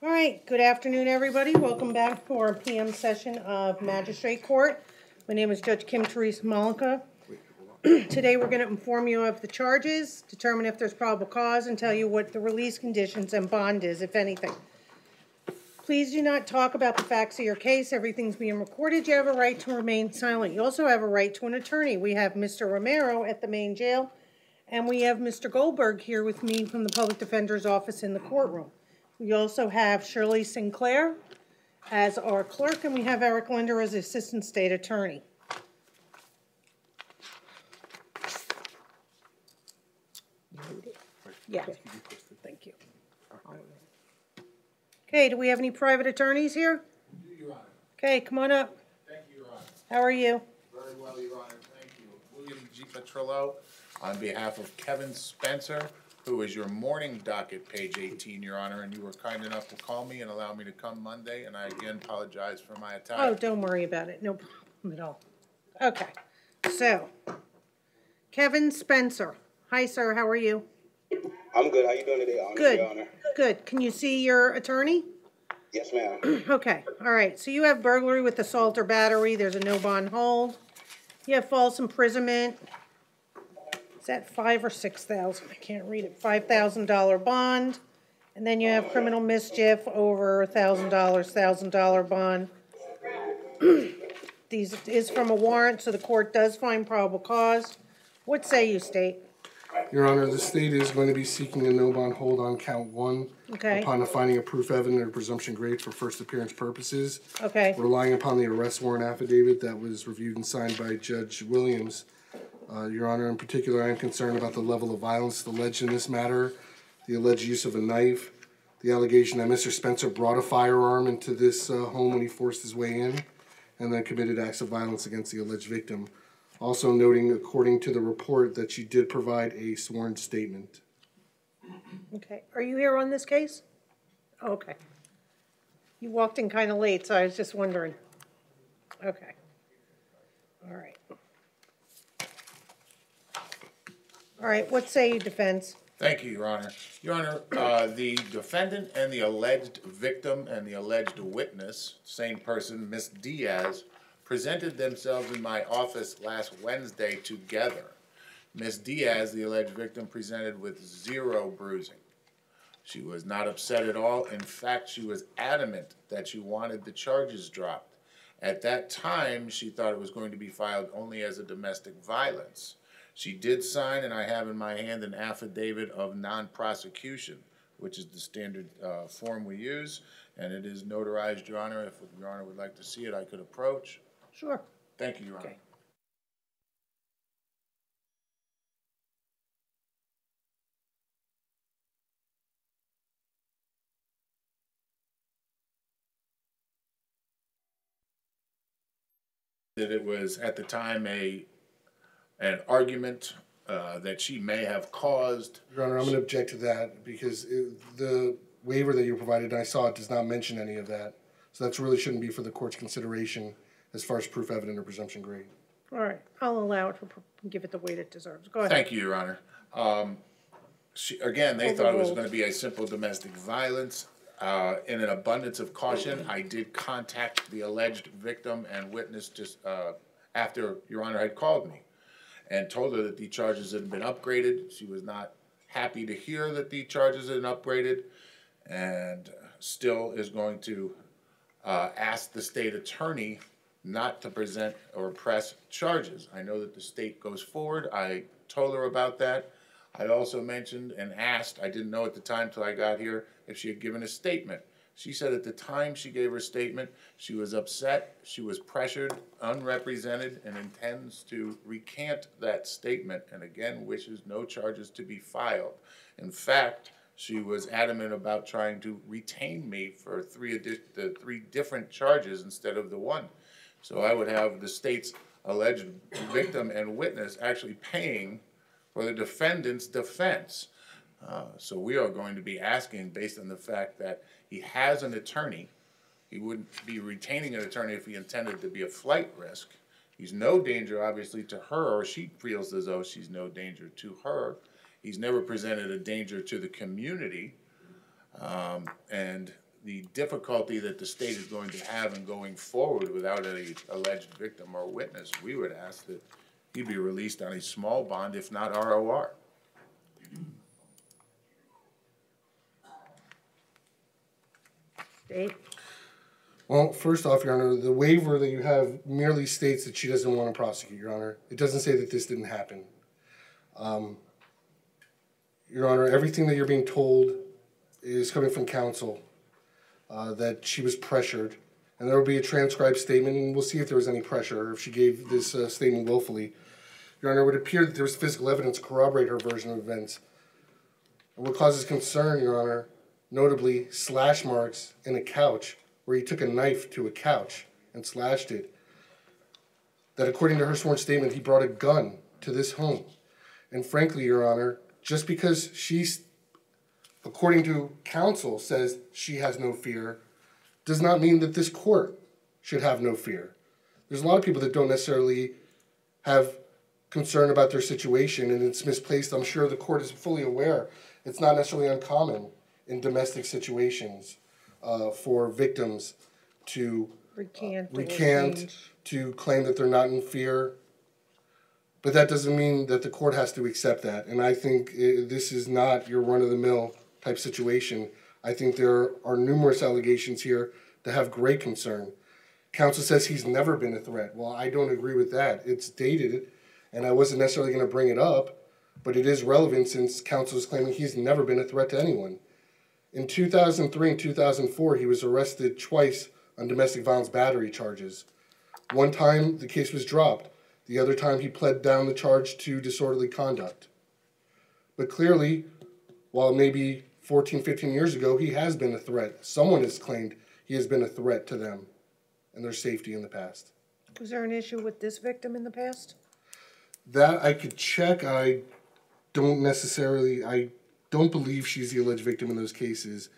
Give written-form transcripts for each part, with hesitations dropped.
All right, good afternoon, everybody. Welcome back to our PM session of Magistrate Court. My name is Judge Kim Therese Malika. Today we're going to inform you of the charges, determine if there's probable cause, and tell you what the release conditions and bond is, if anything. Please do not talk about the facts of your case. Everything's being recorded. You have a right to remain silent. You also have a right to an attorney. We have Mr. Romero at the main jail, and we have Mr. Goldberg here with me from the Public Defender's Office in the courtroom. We also have Shirley Sinclair as our clerk, and we have Eric Linder as Assistant State Attorney. Yeah, thank you. Okay, do we have any private attorneys here? Your Honor. Okay, come on up. Thank you, Your Honor. How are you? Very well, Your Honor. Thank you. William G. Petrillo on behalf of Kevin Spencer, who is your morning docket, page 18, Your Honor, and you were kind enough to call me and allow me to come Monday, and I again apologize for my attack. Oh, don't worry about it. No problem at all. Okay, so, Kevin Spencer. Hi, sir. How are you? I'm good. How you doing today, Honor? Good. Your Honor. Good. Can you see your attorney? Yes, ma'am. Okay. All right. So you have burglary with assault or battery. There's a no bond hold. You have false imprisonment. Is that $5,000 or $6,000? I can't read it. $5,000 bond. And then you have criminal mischief over $1,000, $1,000 bond. These is from a warrant, so the court does find probable cause. What say you, State? Your Honor, the state is going to be seeking a no bond hold on count 1 Okay. upon the finding of proof evident or presumption grade for first appearance purposes. Okay. Relying upon the arrest warrant affidavit that was reviewed and signed by Judge Williams. Your Honor, in particular, I am concerned about the level of violence alleged in this matter, the alleged use of a knife, the allegation that Mr. Spencer brought a firearm into this home when he forced his way in, and then committed acts of violence against the alleged victim. Also noting, according to the report, that you did provide a sworn statement. Okay. Are you here on this case? Okay. You walked in kind of late, so I was just wondering. Okay. All right. All right. What say you, defense? Thank you, Your Honor. Your Honor, the defendant and the alleged victim and the alleged witness, same person, Miss Diaz, presented themselves in my office last Wednesday together. Miss Diaz, the alleged victim, presented with 0 bruising. She was not upset at all. In fact, she was adamant that she wanted the charges dropped. At that time, she thought it was going to be filed only as a domestic violence. She did sign, and I have in my hand, an affidavit of non-prosecution, which is the standard form we use, and it is notarized, Your Honor. If Your Honor would like to see it, I could approach. Sure. Thank you, Your Honor. Okay. That it was at the time an argument that she may have caused. Your Honor, I'm going to object to that because the waiver that you provided, and I saw it, does not mention any of that. So that really shouldn't be for the court's consideration as far as proof evident or presumption grade. All right. I'll allow it for, give it the weight it deserves. Go ahead. Thank you, Your Honor. Again, they thought it was going to be a simple domestic violence. In an abundance of caution, I did contact the alleged victim and witness just after Your Honor had called me and told her that the charges had been upgraded. She was not happy to hear that the charges had been upgraded and still is going to ask the state attorney not to present or press charges. I know that the state goes forward. I told her about that. I also mentioned and asked, I didn't know at the time till I got here, if she had given a statement. She said at the time she gave her statement, she was upset, she was pressured, unrepresented, and intends to recant that statement, and again wishes no charges to be filed. In fact, she was adamant about trying to retain me for the three different charges instead of the one. So I would have the state's alleged victim and witness actually paying for the defendant's defense. So we are going to be asking, based on the fact that he has an attorney, he wouldn't be retaining an attorney if he intended to be a flight risk. He's no danger, obviously, to her, or she feels as though she's no danger to her. He's never presented a danger to the community. And the difficulty that the state is going to have in going forward without an alleged victim or witness, we would ask that he be released on a small bond, if not ROR. Dave? Well, first off, Your Honor, the waiver that you have merely states that she doesn't want to prosecute, Your Honor. It doesn't say that this didn't happen. Your Honor, everything that you're being told is coming from counsel, that she was pressured. And there will be a transcribed statement, and we'll see if there was any pressure, or if she gave this statement willfully. Your Honor, it would appear that there was physical evidence to corroborate her version of events. And what causes concern, Your Honor, notably slash marks in a couch, where he took a knife to a couch and slashed it. That according to her sworn statement, he brought a gun to this home. And frankly, Your Honor, just because she's, according to counsel, says she has no fear, does not mean that this court should have no fear. There's a lot of people that don't necessarily have concern about their situation, and it's misplaced. I'm sure the court is fully aware. It's not necessarily uncommon in domestic situations for victims to recant, to claim that they're not in fear. But that doesn't mean that the court has to accept that. And I think this is not your run-of-the-mill type situation. I think there are numerous allegations here that have great concern. Counsel says he's never been a threat. Well, I don't agree with that. It's dated, and I wasn't necessarily going to bring it up, but it is relevant since counsel is claiming he's never been a threat to anyone. In 2003 and 2004, he was arrested twice on domestic violence battery charges. One time, the case was dropped. The other time, he pled down the charge to disorderly conduct. But clearly, while maybe 14, 15 years ago, he has been a threat. Someone has claimed he has been a threat to them and their safety in the past. Was there an issue with this victim in the past? That I could check. I don't believe she's the alleged victim in those cases.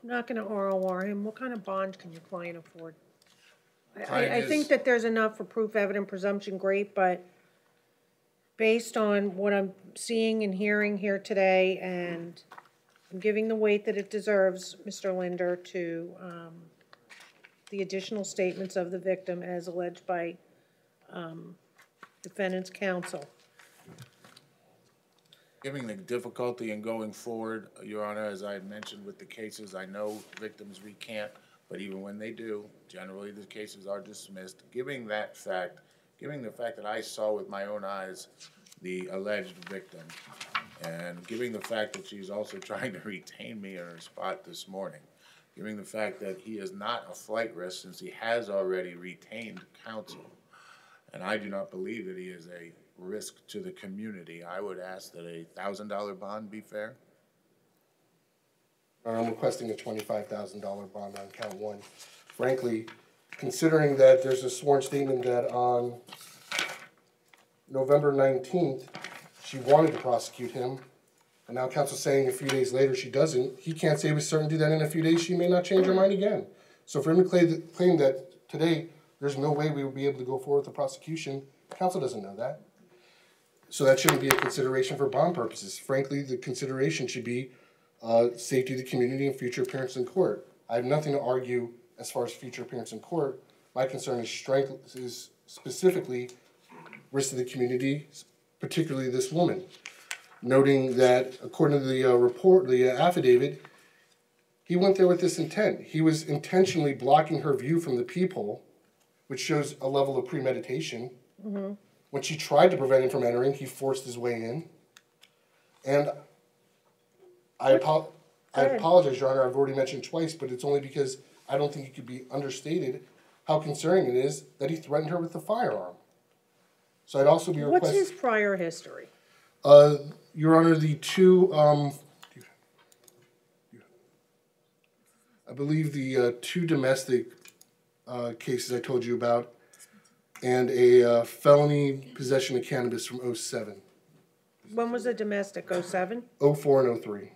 I'm not going to ROR him. What kind of bond can your client afford? I think that there's enough for proof, evident, presumption, great, but based on what I'm seeing and hearing here today, and I'm giving the weight that it deserves, Mr. Linder, to the additional statements of the victim as alleged by defendant's counsel. Given the difficulty in going forward, Your Honor, as I had mentioned with the cases, I know victims recant, but even when they do, generally the cases are dismissed. Given the fact that I saw with my own eyes the alleged victim, and given the fact that she's also trying to retain me in her spot this morning, given the fact that he is not a flight risk since he has already retained counsel, and I do not believe that he is a risk to the community, I would ask that a $1,000 bond be fair. I'm requesting a $25,000 bond on count one. Frankly, considering that there's a sworn statement that on November 19th, she wanted to prosecute him, and now counsel's saying a few days later she doesn't, he can't say with certainty that in a few days she may not change her mind again. So for him to claim that today there's no way we will be able to go forward with the prosecution, counsel doesn't know that. So that shouldn't be a consideration for bond purposes. Frankly, the consideration should be safety of the community and future appearance in court. I have nothing to argue as far as future appearance in court. My concern is specifically risk to the community, particularly this woman. Noting that according to the affidavit, he went there with this intent. He was intentionally blocking her view from the peephole, which shows a level of premeditation. Mm-hmm. When she tried to prevent him from entering, he forced his way in. And I apologize, Your Honor, I've already mentioned twice, but it's only because I don't think it could be understated how concerning it is that he threatened her with a firearm. So I'd also be requesting... What's his prior history? Your Honor, the two, I believe the two domestic cases I told you about, and a felony possession of cannabis from 07. When was the domestic? 07? 04 and 03.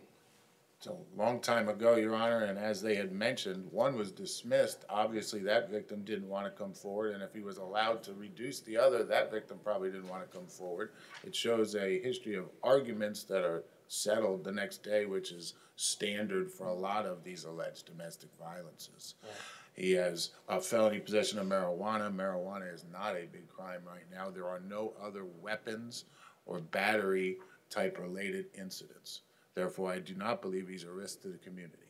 It's a long time ago, Your Honor, and as they had mentioned, one was dismissed. Obviously, that victim didn't want to come forward, and if he was allowed to reduce the other, that victim probably didn't want to come forward. It shows a history of arguments that are settled the next day, which is standard for a lot of these alleged domestic violences. He has a felony possession of marijuana. Marijuana is not a big crime right now. There are no other weapons or battery type related incidents. Therefore, I do not believe he's a risk to the community.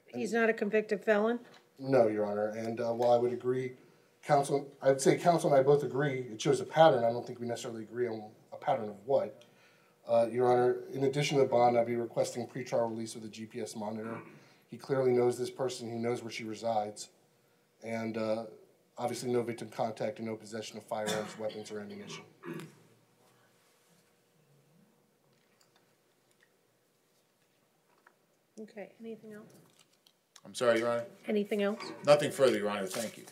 He's not a convicted felon? No, Your Honor, and while I would agree, I would say counsel and I both agree, it shows a pattern. I don't think we necessarily agree on a pattern of what. Your Honor, in addition to the bond, I'd be requesting pretrial release of the GPS monitor. He clearly knows this person, he knows where she resides, and obviously no victim contact and no possession of firearms, weapons, or ammunition. Okay, anything else? I'm sorry, Your Honor? Anything else? Nothing further, Your Honor. Thank you.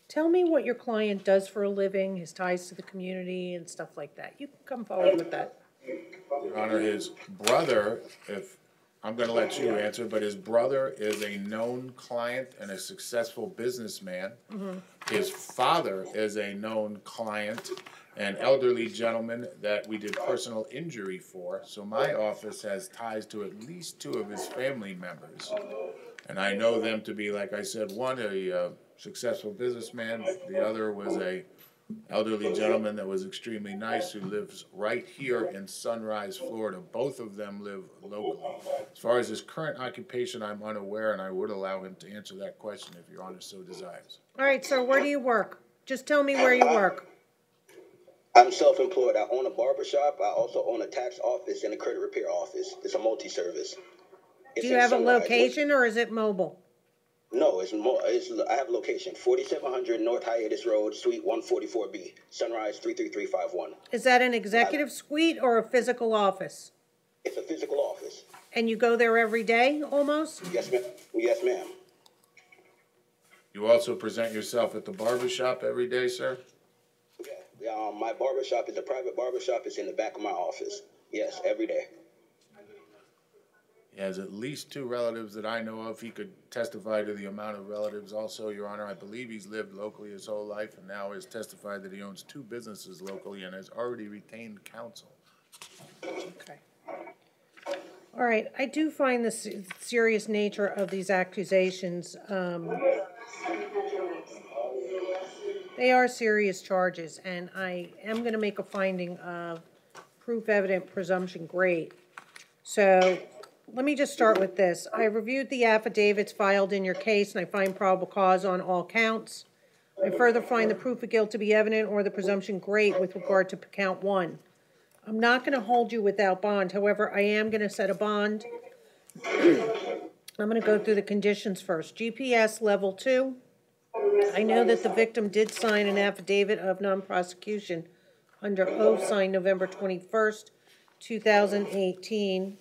Tell me what your client does for a living, his ties to the community and stuff like that. You can come forward with that. Your Honor, his brother, if I'm going to let you answer, but his brother is a known client and a successful businessman. His father is a known client, an elderly gentleman that we did personal injury for. So my office has ties to at least 2 of his family members. And I know them to be, like I said, one, a successful businessman. The other was a elderly gentleman that was extremely nice who lives right here in Sunrise, Florida. Both of them live locally. As far as his current occupation, I'm unaware, and I would allow him to answer that question if Your Honor so desires. All right, sir, where do you work? Just tell me where you work. I'm self-employed. I own a barbershop. I also own a tax office and a credit repair office. It's a multi-service. Do you have a location or is it mobile? No, I have a location. 4700 North Hiatus Road, Suite 144B, Sunrise 33351. Is that an executive suite or a physical office? It's a physical office. And you go there every day, almost? Yes, ma'am. Yes, ma'am. You also present yourself at the barbershop every day, sir? Yeah. My barbershop is a private barbershop. It's in the back of my office. Yes, every day. He has at least 2 relatives that I know of. He could testify to the amount of relatives also, Your Honor. I believe he's lived locally his whole life and now has testified that he owns 2 businesses locally and has already retained counsel. Okay. All right, I do find the serious nature of these accusations. They are serious charges, and I am going to make a finding of proof evident presumption great. So let me just start with this. I reviewed the affidavits filed in your case, and I find probable cause on all counts. I further find the proof of guilt to be evident or the presumption great with regard to count 1. I'm not going to hold you without bond. However, I am going to set a bond. I'm going to go through the conditions first. GPS level 2. I know that the victim did sign an affidavit of non-prosecution under oath signed November 21st, 2018.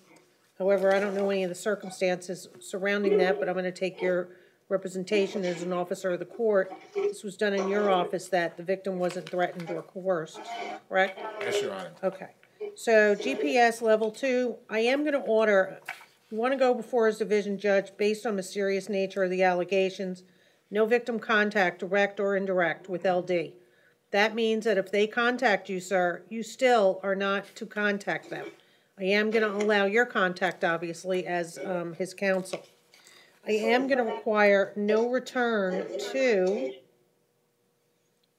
However, I don't know any of the circumstances surrounding that, but I'm going to take your representation as an officer of the court. This was done in your office that the victim wasn't threatened or coerced, correct? Yes, Your Honor. Okay. So GPS level 2, I am going to order, you want to go before his division judge based on the serious nature of the allegations. No victim contact, direct or indirect, with LD. That means that if they contact you, sir, you still are not to contact them. I am going to allow your contact, obviously, as his counsel. I am going to require no return to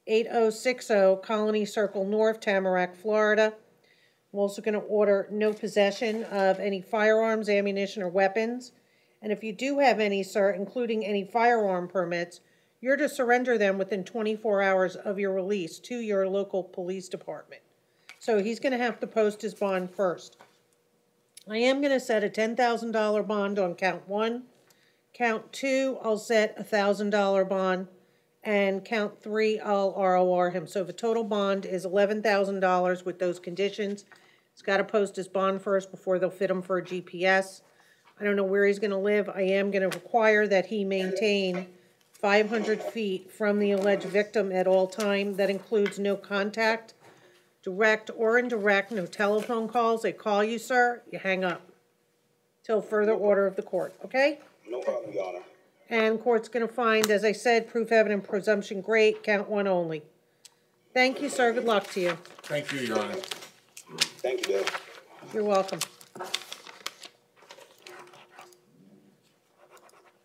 8060 Colony Circle North, Tamarack, Florida. I'm also going to order no possession of any firearms, ammunition, or weapons. And if you do have any, sir, including any firearm permits, you're to surrender them within 24 hours of your release to your local police department. So he's going to have to post his bond first. I am going to set a $10,000 bond on count 1. Count 2, I'll set a $1,000 bond. And count 3, I'll ROR him. So the total bond is $11,000 with those conditions. He's got to post his bond first before they'll fit him for a GPS. I don't know where he's going to live. I am going to require that he maintain 500 feet from the alleged victim at all time. That includes no contact, direct or indirect, no telephone calls. They call you, sir, you hang up. till further order of the court, okay? No problem, Your Honor. And court's gonna find, as I said, proof evident presumption great, count one only. Thank you, sir. Good luck to you. Thank you, Your Honor. Thank you, Bill. You're welcome.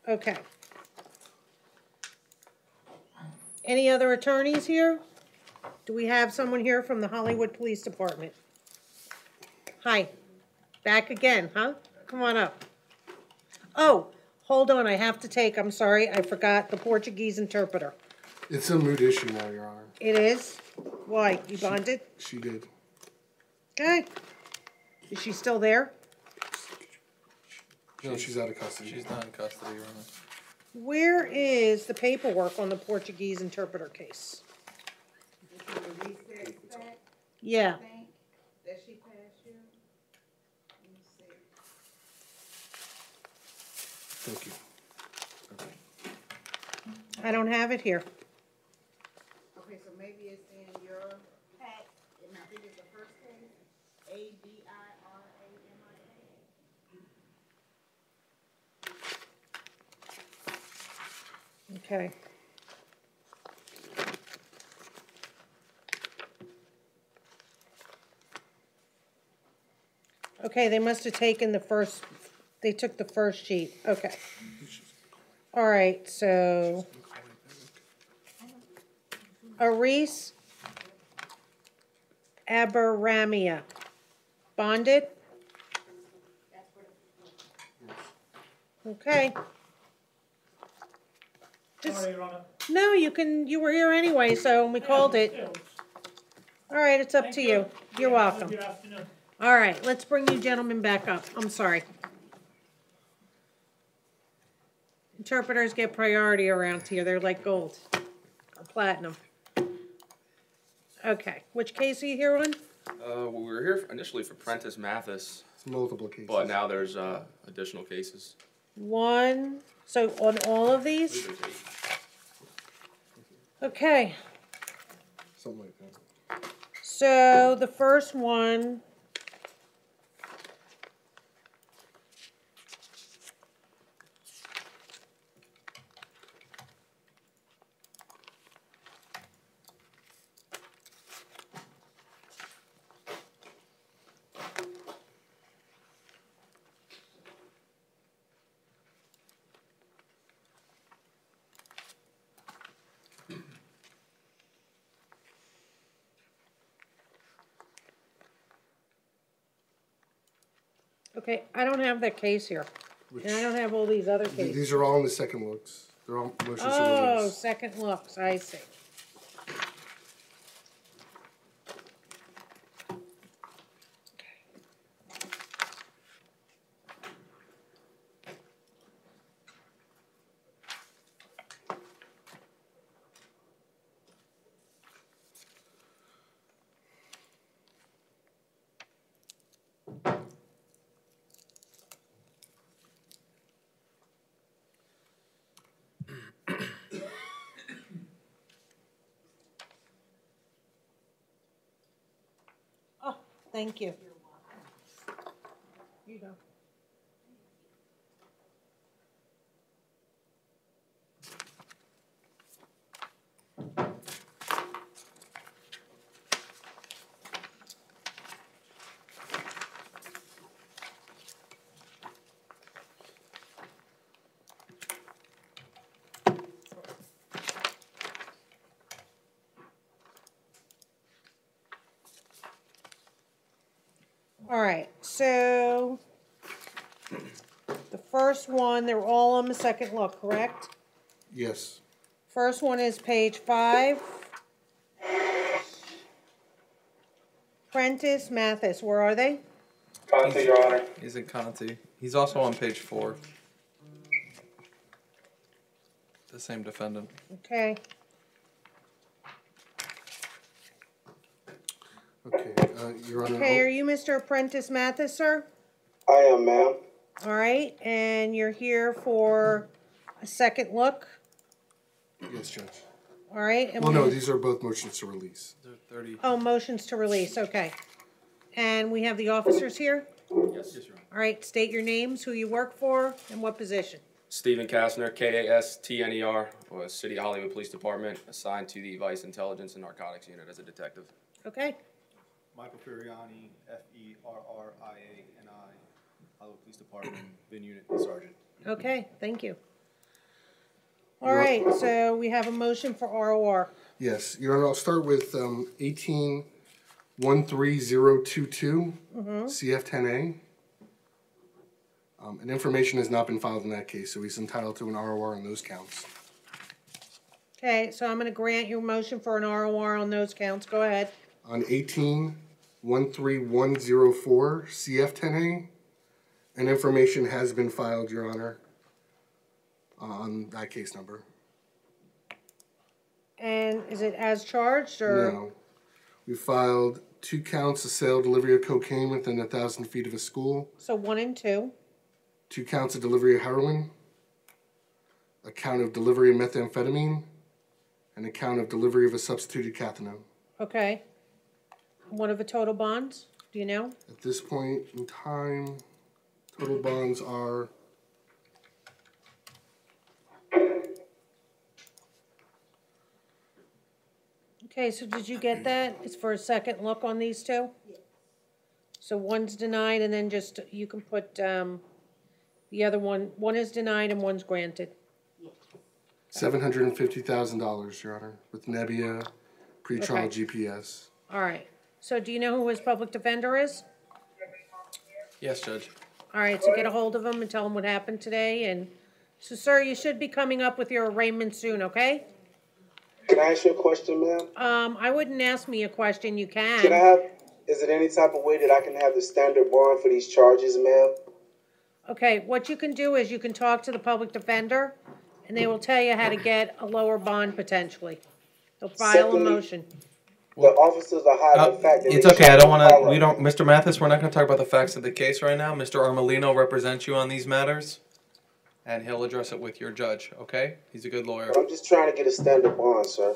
Okay. Any other attorneys here? Do we have someone here from the Hollywood Police Department? Hi. Back again, huh? Come on up. Oh, hold on, I have to take, I'm sorry, I forgot the Portuguese interpreter. It's a moot issue now, Your Honor. It is? Why? You bonded? She did. Okay. Is she still there? No, she's out of custody. She's not in custody, Your Honor. Where is the paperwork on the Portuguese interpreter case? Yeah. That she passed you? Let me see. Thank you. I don't have it here. Okay, so maybe it's in your pack, and I think it's the first case, ABIRAMIA. Okay. Okay, they must have taken the first, they took the first sheet, okay. All right, so. Aris Abaramia, bonded? Okay. Just, no, you were here anyway, so we called it. All right, it's up to you. You're welcome. Good afternoon. All right, let's bring you gentlemen back up. I'm sorry. Interpreters get priority around here. They're like gold or platinum. Okay, which case are you here on? We were here initially for Prentice Mathis, It's multiple cases. but now there's additional cases. One, so on all of these? Okay, Something like that. so the first one. Okay, I don't have that case here. And I don't have all these other cases. These are all in the second looks. They're all motions to Oh, release. second looks, I see. Oh, thank you. You go. All right, so the first one, they're all on the second look, correct? Yes. First one is page 5. Prentice Mathis, where are they? Conti, Your Honor. He's in Conti. He's also on page 4. The same defendant. Okay. Okay, Your Honor. Okay, are you Mr. Prentice Mathis, sir? I am, ma'am. All right, and you're here for a second look? Yes, Judge. All right. And Well, no, these are both motions to release. They're 30. Oh, motions to release, okay. And we have the officers here? Yes, Your Honor. All right, state your names, who you work for, and what position. Stephen Kastner, Kastner, was City of Hollywood Police Department, assigned to the Vice Intelligence and Narcotics Unit as a detective. Okay, Michael Furiani, Ferriani, Hollywood Police Department, Bin Unit Sergeant. okay, thank you. All right, so we have a motion for ROR. Yes, Your Honor, I'll start with 18-13022, CF10A. And information has not been filed in that case, so he's entitled to an ROR on those counts. Okay, so I'm gonna grant your motion for an ROR on those counts, go ahead. On 18-13104, CF10A, and information has been filed, Your Honor, on that case number. And is it as charged, or? No. We filed 2 counts of sale, delivery of cocaine within 1,000 feet of a school, So 1 and 2, 2 counts of delivery of heroin, a count of delivery of methamphetamine, and a count of delivery of a substituted cathinone. okay. What are the total bonds, do you know? At this point in time, total bonds are Okay, so did you get that? It's for a second look on these two? Yes. So one's denied, and then just, you can put, the other one is denied and one's granted. $750,000, Your Honor, with Nebbia, pretrial Okay. GPS. All right, so do you know who his public defender is? Yes, Judge. All right, so get a hold of him and tell him what happened today, and, so sir, you should be coming up with your arraignment soon, okay? Can I ask you a question, ma'am? I wouldn't ask me a question, you Can I can. have, is it any type of way that I can have the standard bond for these charges, ma'am? Okay, what you can do is you can talk to the public defender, and they will tell you how to get a lower bond potentially. They'll file a Secondly- motion. The officers are hiding the fact that It's they okay, I shot don't wanna, Colorado. we don't, Mr. Mathis, we're not gonna talk about the facts of the case right now. Mr. Armelino represents you on these matters, and he'll address it with your judge, okay? He's a good lawyer. I'm just trying to get a standard bond, sir,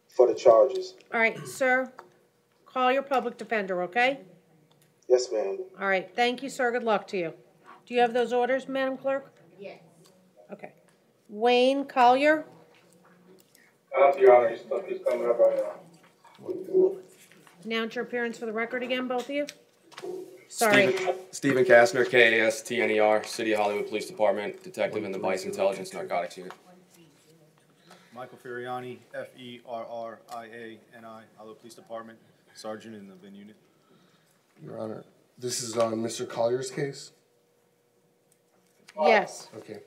for the charges. All right, sir, call your public defender, okay? Yes, ma'am. All right, thank you, sir, good luck to you. Do you have those orders, Madam Clerk? Yes. Okay. Wayne Collier? Your Honor, he's coming up right now. Announce your appearance for the record again, both of you? Sorry. Stephen Kastner, Kastner, City of Hollywood Police Department, detective in the Vice Intelligence Narcotics Unit. Michael Furiani, Ferriani, Hollywood Police Department, Sergeant in the Bin Unit. Your Honor, this is on Mr. Collier's case? Yes. Okay.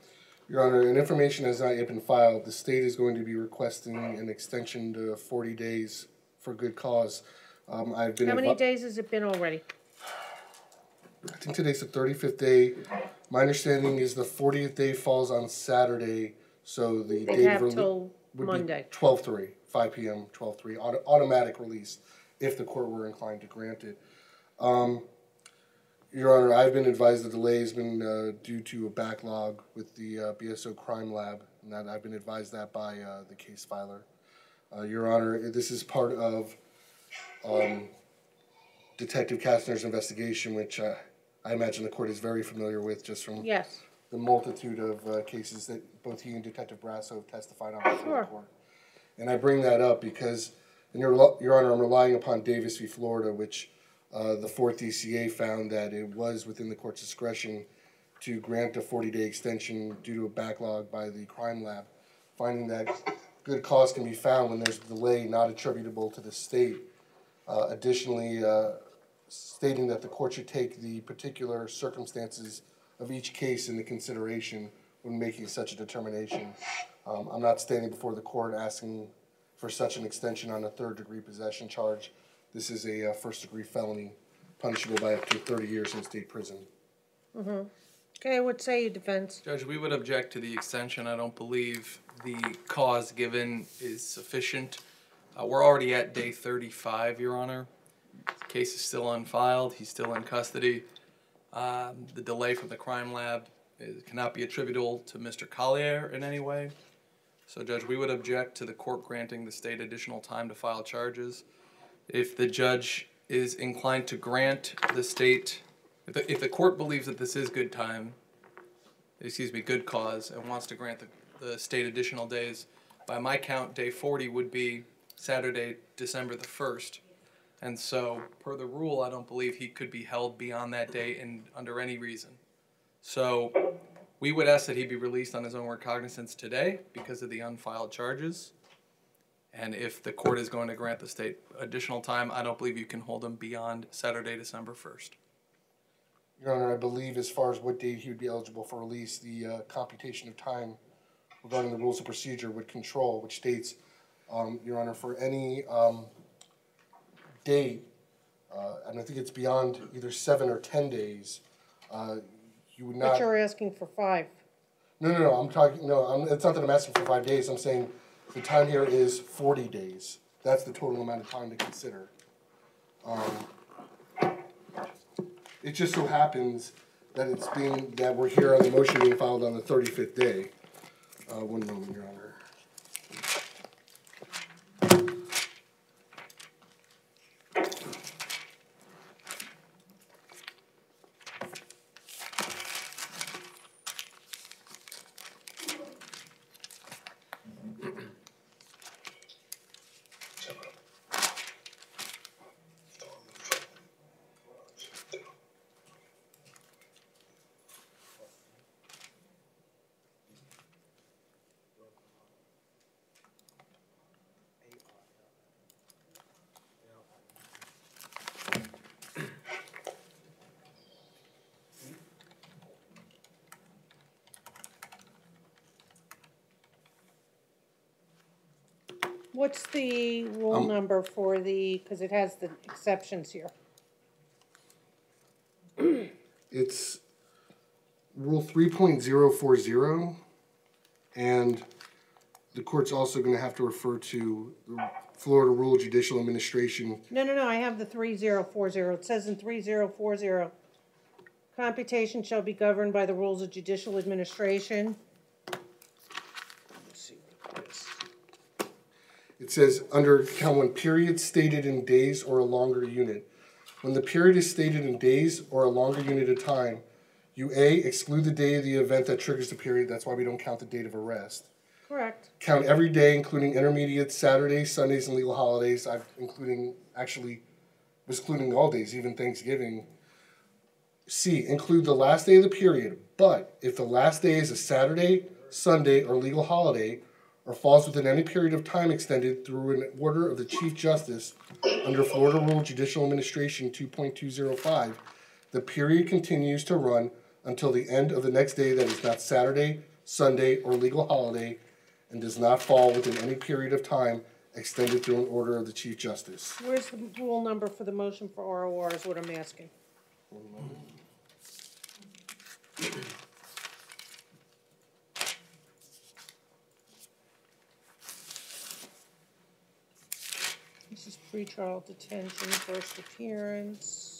Your Honor, and information has not yet been filed. The state is going to be requesting an extension to 40 days for good cause. I've been How many days has it been already? I think today's the 35th day. My understanding is the 40th day falls on Saturday, so the They date have of release till would Monday. be 12/3, 5 p.m., 12/3, automatic release, if the court were inclined to grant it. Your Honor, I've been advised the delay has been due to a backlog with the BSO crime lab, and that I've been advised that by the case filer. Your Honor, this is part of Detective Kastner's investigation, which I imagine the court is very familiar with just from Yes. the multitude of cases that both he and Detective Brasso have testified on before Sure. the court. And I bring that up because, and Your Honor, I'm relying upon Davis v. Florida, which the 4th DCA found that it was within the court's discretion to grant a 40-day extension due to a backlog by the crime lab, finding that good cause can be found when there's a delay not attributable to the state. Additionally, stating that the court should take the particular circumstances of each case into consideration when making such a determination. I'm not standing before the court asking for such an extension on a third-degree possession charge. This is a first-degree felony, punishable by up to 30 years in state prison. Okay, what say you, defense? Judge, we would object to the extension. I don't believe the cause given is sufficient. We're already at day 35, Your Honor. The case is still unfiled. He's still in custody. The delay from the crime lab cannot be attributable to Mr. Collier in any way. So, Judge, we would object to the court granting the state additional time to file charges. If the judge is inclined to grant the state, if the court believes that this is good cause, and wants to grant the state additional days, by my count, day 40 would be Saturday, December the 1st. And so, per the rule, I don't believe he could be held beyond that day under any reason. So, we would ask that he be released on his own recognizance today because of the unfiled charges. And if the court is going to grant the state additional time, I don't believe you can hold him beyond Saturday, December 1st. Your Honor, I believe as far as what date he would be eligible for release, the computation of time regarding the rules of procedure would control, which states, Your Honor, for any date, and I think it's beyond either 7 or 10 days, you would not. But you're asking for 5. No, I'm talking, it's not that I'm asking for 5 days, I'm saying the time here is 40 days. That's the total amount of time to consider. It just so happens that that we're here on the motion being filed on the 35th day. One moment, Your Honor. What's the rule number for because it has the exceptions here. It's Rule 3.040, and the court's also going to have to refer to the Florida Rule of Judicial Administration. No, I have the 3040. It says in 3040, computation shall be governed by the rules of judicial administration. Let's see what it is. It says, under count 1, period stated in days or a longer unit. When the period is stated in days or a longer unit of time, you A, exclude the day of the event that triggers the period. That's why we don't count the date of arrest. Correct. Count every day, including intermediate, Saturdays, Sundays, and legal holidays. Was including all days, even Thanksgiving. C, include the last day of the period. But if the last day is a Saturday, Sunday, or legal holiday, or falls within any period of time extended through an order of the Chief Justice under Florida Rule Judicial Administration 2.205, the period continues to run until the end of the next day that is not Saturday, Sunday, or legal holiday, and does not fall within any period of time extended through an order of the Chief Justice. Where's the rule number for the motion for ROR is what I'm asking. 1 moment. This is pretrial detention, first appearance.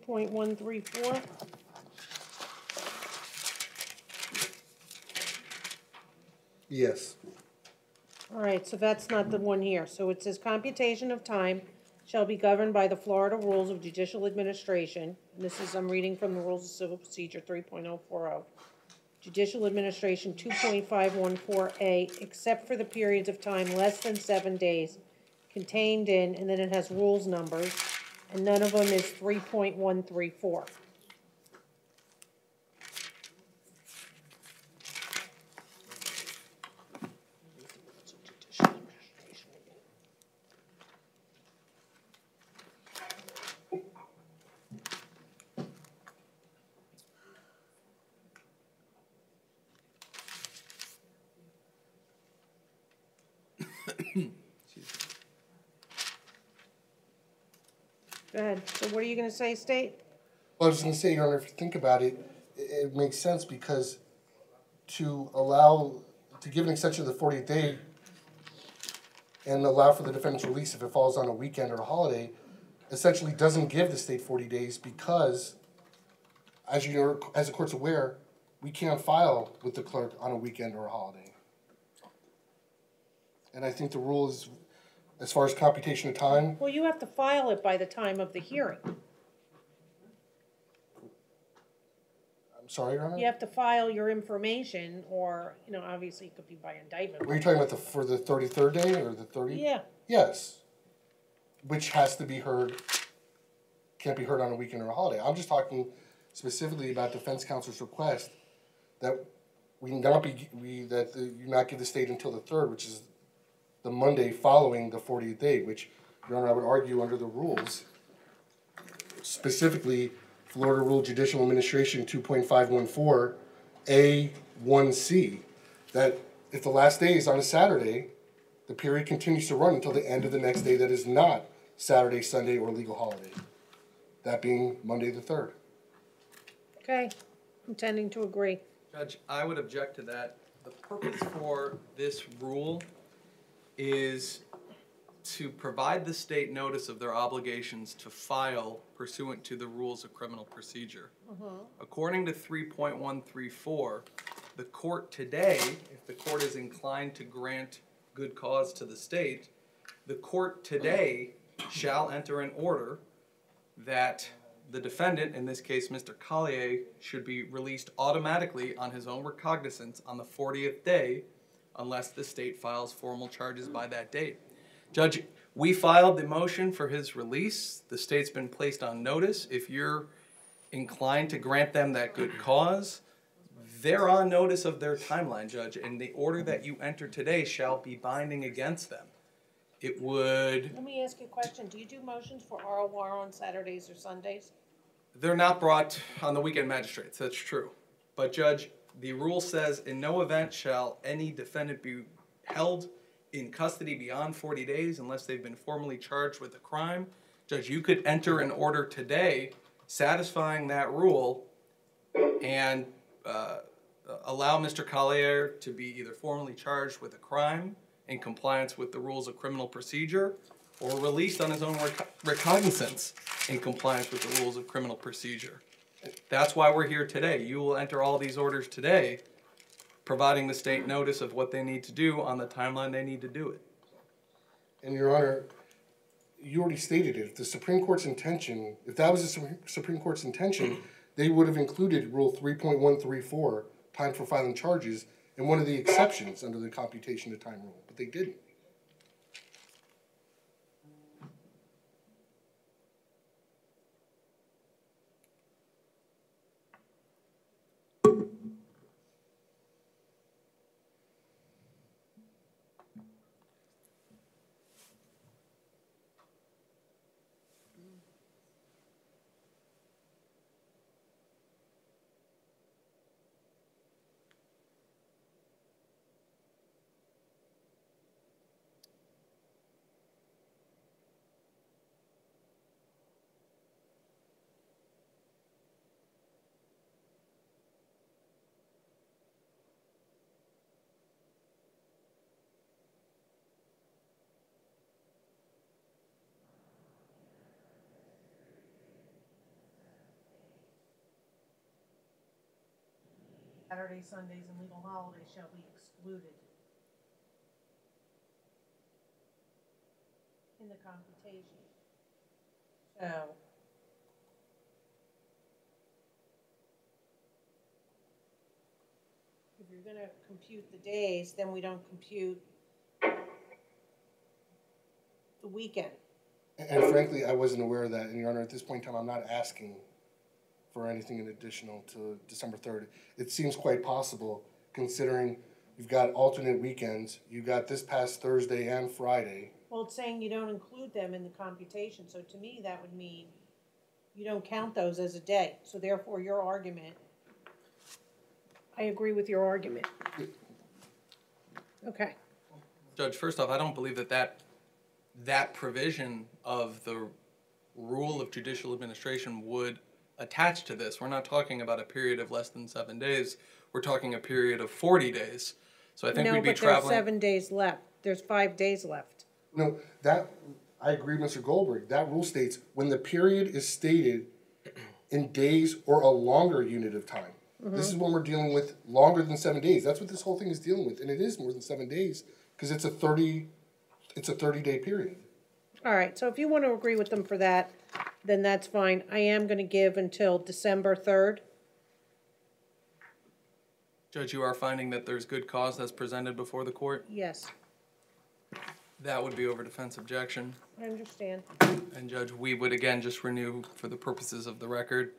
.134. Yes. All right, so that's not the one here. So it says computation of time shall be governed by the Florida Rules of Judicial Administration. And this is, I'm reading from the Rules of Civil Procedure 3.040. Judicial Administration 2.514A, except for the periods of time less than 7 days contained in, and then it has rules numbers, and none of them is 3.134. Go ahead. So what are you going to say, State? Well, I was going to say, Your Honor, if you think about it, it makes sense because to give an extension to the 40th day and allow for the defendant's release if it falls on a weekend or a holiday, essentially doesn't give the state 40 days because, as the court's aware, we can't file with the clerk on a weekend or a holiday. And I think the rule is, as far as computation of time, Well, you have to file it by the time of the hearing. I'm sorry, Your Honor? You have to file your information, or, you know, obviously it could be by indictment. Were you talking about for the 33rd day or the 30th? Yeah. Yes. Which has to be heard, can't be heard on a weekend or a holiday. I'm just talking specifically about defense counsel's request that you not give the state until the 3rd, which is the Monday following the 40th day, which, Your Honor, I would argue under the rules, specifically Florida Rule Judicial Administration 2.514 A1C, that if the last day is on a Saturday, the period continues to run until the end of the next day that is not Saturday, Sunday, or legal holiday. That being Monday the 3rd. Okay, I'm tending to agree. Judge, I would object to that. The purpose for this rule is to provide the state notice of their obligations to file pursuant to the rules of criminal procedure. According to 3.134, the court today, if the court is inclined to grant good cause to the state, the court today shall enter an order that the defendant, in this case Mr. Collier, should be released automatically on his own recognizance on the 40th day unless the state files formal charges by that date. Judge, we filed the motion for his release. The state's been placed on notice. If you're inclined to grant them that good cause, they're on notice of their timeline, Judge, and the order that you enter today shall be binding against them. It would... Let me ask you a question. Do you do motions for ROR on Saturdays or Sundays? They're not brought on the weekend magistrates, that's true. But Judge, the rule says, in no event shall any defendant be held in custody beyond 40 days unless they've been formally charged with a crime. Judge, you could enter an order today satisfying that rule and allow Mr. Collier to be either formally charged with a crime in compliance with the rules of criminal procedure or released on his own recognizance in compliance with the rules of criminal procedure. That's why we're here today. You will enter all these orders today, providing the state notice of what they need to do on the timeline they need to do it. And Your Honor, you already stated it. If the Supreme Court's intention, if that was the Supreme Court's intention, they would have included Rule 3.134, time for filing charges, in one of the exceptions under the computation of time rule, but they didn't. Saturdays, Sundays, and legal holidays shall be excluded in the computation. So, if you're gonna compute the days, then we don't compute the weekend. And frankly, I wasn't aware of that. And Your Honor, at this point in time, I'm not asking for anything in additional to December 3rd. It seems quite possible, considering you've got alternate weekends, you got this past Thursday and Friday. Well, it's saying you don't include them in the computation, so to me, that would mean you don't count those as a day. So therefore, your argument, I agree with your argument. Okay. Judge, first off, I don't believe that provision of the rule of judicial administration would attach to this. We're not talking about a period of less than 7 days. We're talking a period of 40 days. So I think we'd be traveling... No, but there's 7 days left. There's 5 days left. No, I agree with Mr. Goldberg. That rule states when the period is stated in days or a longer unit of time. This is when we're dealing with longer than 7 days. That's what this whole thing is dealing with, and it is more than 7 days because it's a 30-day period. All right, so if you want to agree with them for that, then that's fine. I am going to give until December 3rd. Judge, you are finding that there's good cause that's presented before the court? Yes, That would be over defense objection. I understand. And Judge, we would again just renew for the purposes of the record.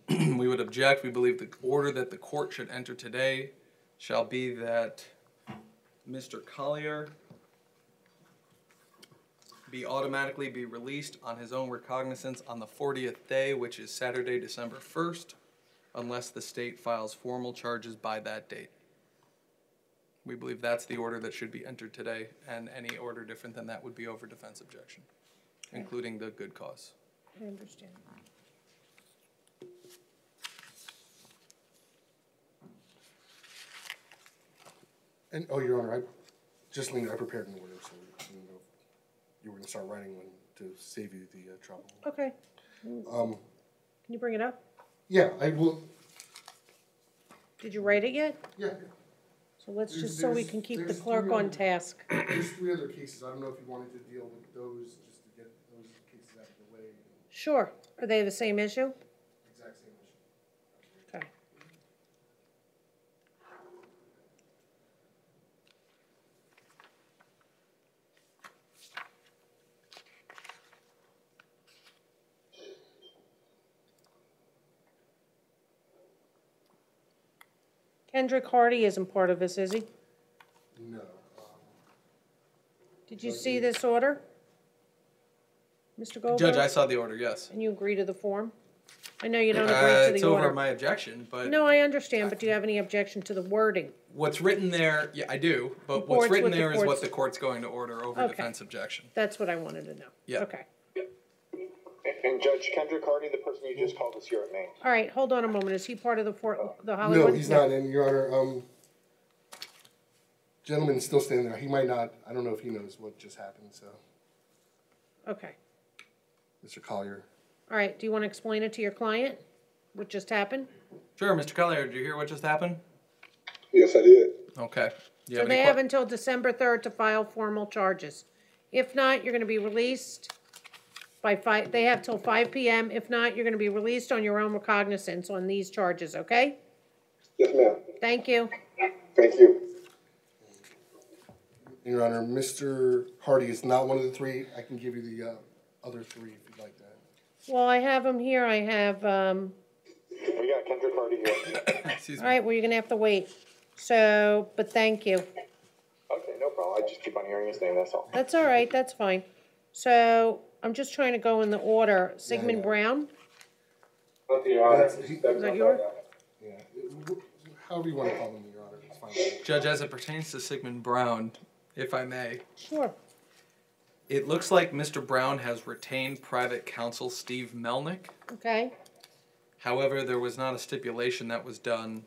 We would object. We believe the order that the court should enter today shall be that Mr. Collier automatically be released on his own recognizance on the 40th day, which is Saturday, December 1st, unless the state files formal charges by that date. We believe that's the order that should be entered today, and any order different than that would be over defense objection, including the good cause. I understand. And, oh, Your Honor, I prepared an order, so you know, you were going to start writing one to save you the trouble. Okay. Can you bring it up? Yeah, I will. Did you write it yet? Yeah. So let's just, so we can keep the clerk on task. There's 3 other cases. I don't know if you wanted to deal with those just to get those cases out of the way. Sure. Are they the same issue? Exact same issue. Okay. Kendrick Hardy isn't part of this, is he? No. Did you see this order? Mr. Goldberg? Judge, I saw the order, yes. And you agree to the form? I know you don't agree to the order. It's over my objection, but... No, I understand, but do you have any objection to the wording? What's written there, yeah, I do, but Comports what's written with the there is what court's- the court's going to order over Okay. defense objection. That's what I wanted to know. Yeah. Okay. And Judge Kendrick Hardy, the person you just called, is here at Maine. All right, hold on a moment. Is he part of the Hollywood? No, he's not. And Your Honor, gentleman's still standing there. He might not. I don't know if he knows what just happened. So, Okay. Mr. Collier. All right, do you want to explain it to your client? What just happened? Sure, Mr. Collier, did you hear what just happened? Yes, I did. Okay. So they have until December 3rd to file formal charges. If not, you're going to be released by 5, they have till 5 p.m. If not, you're going to be released on your own recognizance on these charges, okay? Yes, ma'am. Thank you. Thank you. Your Honor, Mr. Hardy is not one of the 3. I can give you the other 3 if you'd like that. Well, I have them here. I have, We got Kendrick Hardy here. Excuse all me. right, well, you're going to have to wait. So, but thank you. Okay, no problem. I just keep on hearing his name, that's all. That's all right, that's fine. So, I'm just trying to go in the order. Sigmund Yeah. Brown? That's- Is that yours? Yeah. However you want to call him, Your Honor. It's fine. Judge, as it pertains to Sigmund Brown, if I may, Sure. it looks like Mr. Brown has retained private counsel Steve Melnick. Okay. However, there was not a stipulation that was done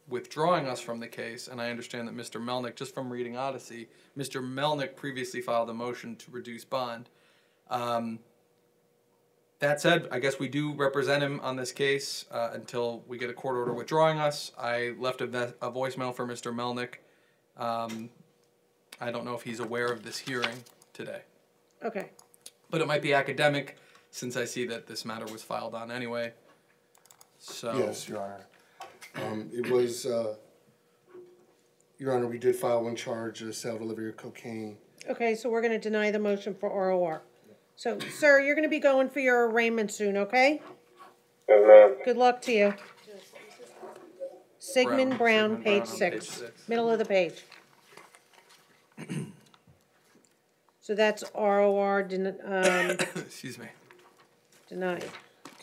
withdrawing us from the case, and I understand that Mr. Melnick, just from reading Odyssey, Mr. Melnick previously filed a motion to reduce bond. That said, I guess we do represent him on this case until we get a court order withdrawing us. I left a voicemail for Mr. Melnick. I don't know if he's aware of this hearing today. Okay. But it might be academic, since I see that this matter was filed on anyway. So Yes, Your Honor. It was, Your Honor, we did file one charge, sale delivery of cocaine. Okay, so we're going to deny the motion for ROR. So, sir, you're going to be going for your arraignment soon, okay? Yes, ma'am. Good luck to you. Sigmund Brown, Sigmund page Brown on 6. page 6. Middle of the page. So that's ROR excuse me. denied.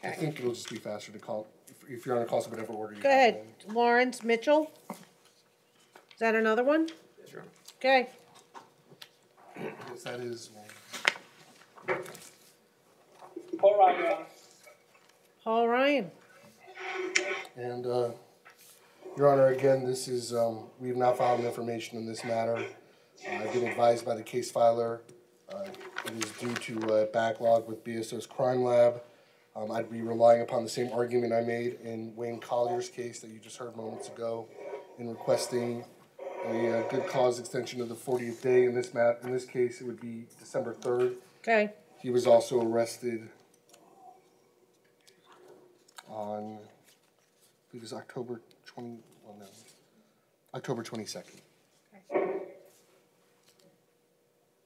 I Okay. think it'll just be faster to call, if Your Honor calls in whatever order you Go call ahead. in. Lawrence Mitchell? Is that another one? Sure. Okay. Yes, that is one. Paul Ryan. And, Your Honor, again, this is, we have not filed information in this matter. I've been advised by the case filer, It is due to a backlog with BSO's Crime Lab. I'd be relying upon the same argument I made in Wayne Collier's case that you just heard moments ago in requesting a good cause extension of the 40th day. In this case, it would be December 3rd. Okay. He was also arrested on, I believe it was October 22nd.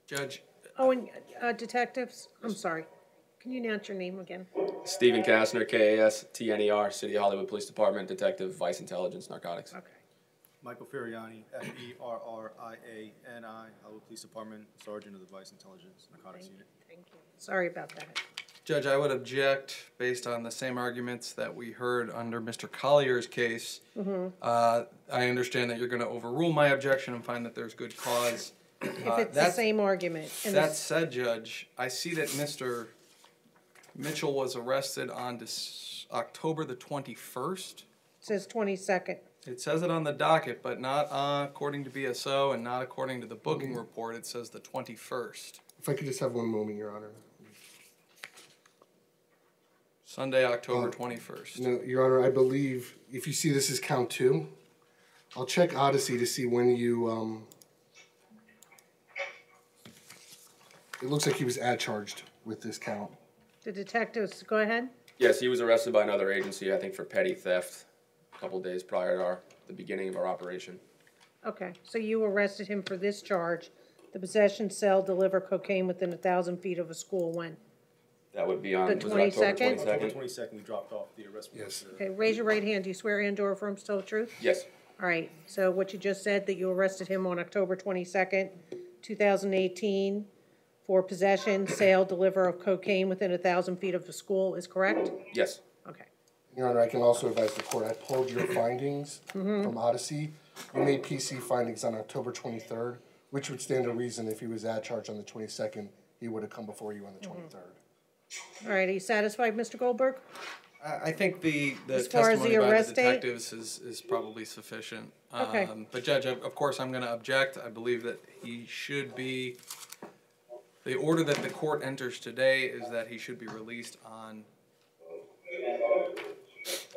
Judge, Oh, and detectives, I'm sorry. Can you announce your name again? Stephen Kastner, KASTNER, City of Hollywood Police Department, Detective, Vice Intelligence, Narcotics. Okay. Michael Feriani, FERRIANI, Hollywood Police Department, Sergeant of the Vice Intelligence Narcotics Unit. Thank you. Sorry about that. Judge, I would object based on the same arguments that we heard under Mr. Collier's case. I understand that you're going to overrule my objection and find that there's good cause. If it's the same argument. And That said, Judge, I see that Mr. Mitchell was arrested on October the 21st. it says 22nd. It says it on the docket, but not according to BSO and not according to the booking report. It says the 21st. If I could just have one moment, Your Honor. Sunday, October 21st. No, Your Honor, I believe if you see this as count 2, I'll check Odyssey to see when you, it looks like he was charged with this count. The detectives, go ahead. Yes, he was arrested by another agency, I think, for petty theft a couple days prior to the beginning of our operation. Okay, so you arrested him for this charge. The possession, sell, deliver cocaine within 1,000 feet of a school when? That would be on, The was it October 22nd? October 22nd? 22nd, we dropped off the arrest warrant. Yes. Okay, raise your right hand. Do you swear and or affirm to tell the truth? Yes, All right, so what you just said, that you arrested him on October 22nd, 2018, for possession, sale, deliver of cocaine within 1,000 feet of the school is correct? yes. Okay. Your Honor, I can also advise the court, I pulled your findings from Odyssey. You made PC findings on October 23rd, which would stand to reason if he was charged on the 22nd, he would have come before you on the 23rd. All right, are you satisfied, Mr. Goldberg? I think the As far as testimony the by the arrest date? detectives is probably sufficient. Okay. But Judge, of course, I'm going to object. I believe that he should be, the order that the court enters today is that he should be released on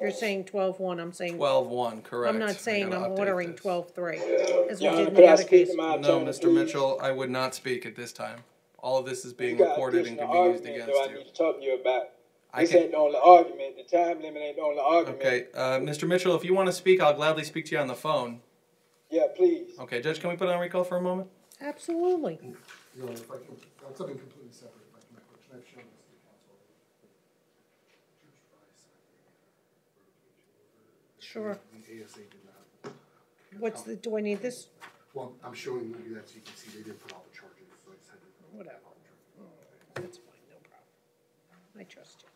You're saying 12-1, I'm saying, 12/1, correct? I'm not I saying gotta I'm update ordering this. 12-3, as we Your did Honor, in could the I other speak case. to my No, attorney, Mr. please? Mitchell, I would not speak at this time. All of this is being You got recorded and can additional be used argument, against though, I you. need to talk to you about. I This can- ain't the only argument, the time limit ain't the only argument. Okay, Mr. Mitchell, if you want to speak, I'll gladly speak to you on the phone. Yeah, please. Okay, Judge, can we put on recall for a moment? Absolutely. Your Honor, if I can, on something completely separate, if I can, I've shown this to the council already. Sure. The ASA did not. What's the, do I need this? Well, I'm showing you that so you can see they didn't put all the charges, so I just had to. Whatever. That's fine, no problem. I trust you.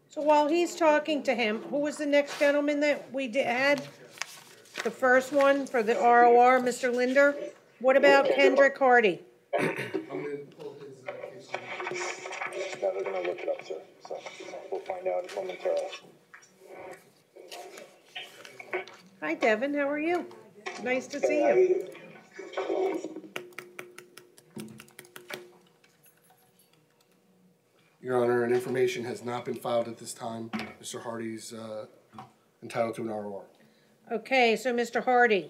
So while he's talking to him, who was the next gentleman that we had? The first one for the ROR, Mr. Linder? What about Kendrick Hardy? I'm gonna pull his case over. No, they're gonna look it up, sir. So we'll find out momentarily. Hi, Devin, how are you? Nice to see you. Your Honor, and information has not been filed at this time. Mr. Hardy's entitled to an ROR. Okay, so Mr. Hardy,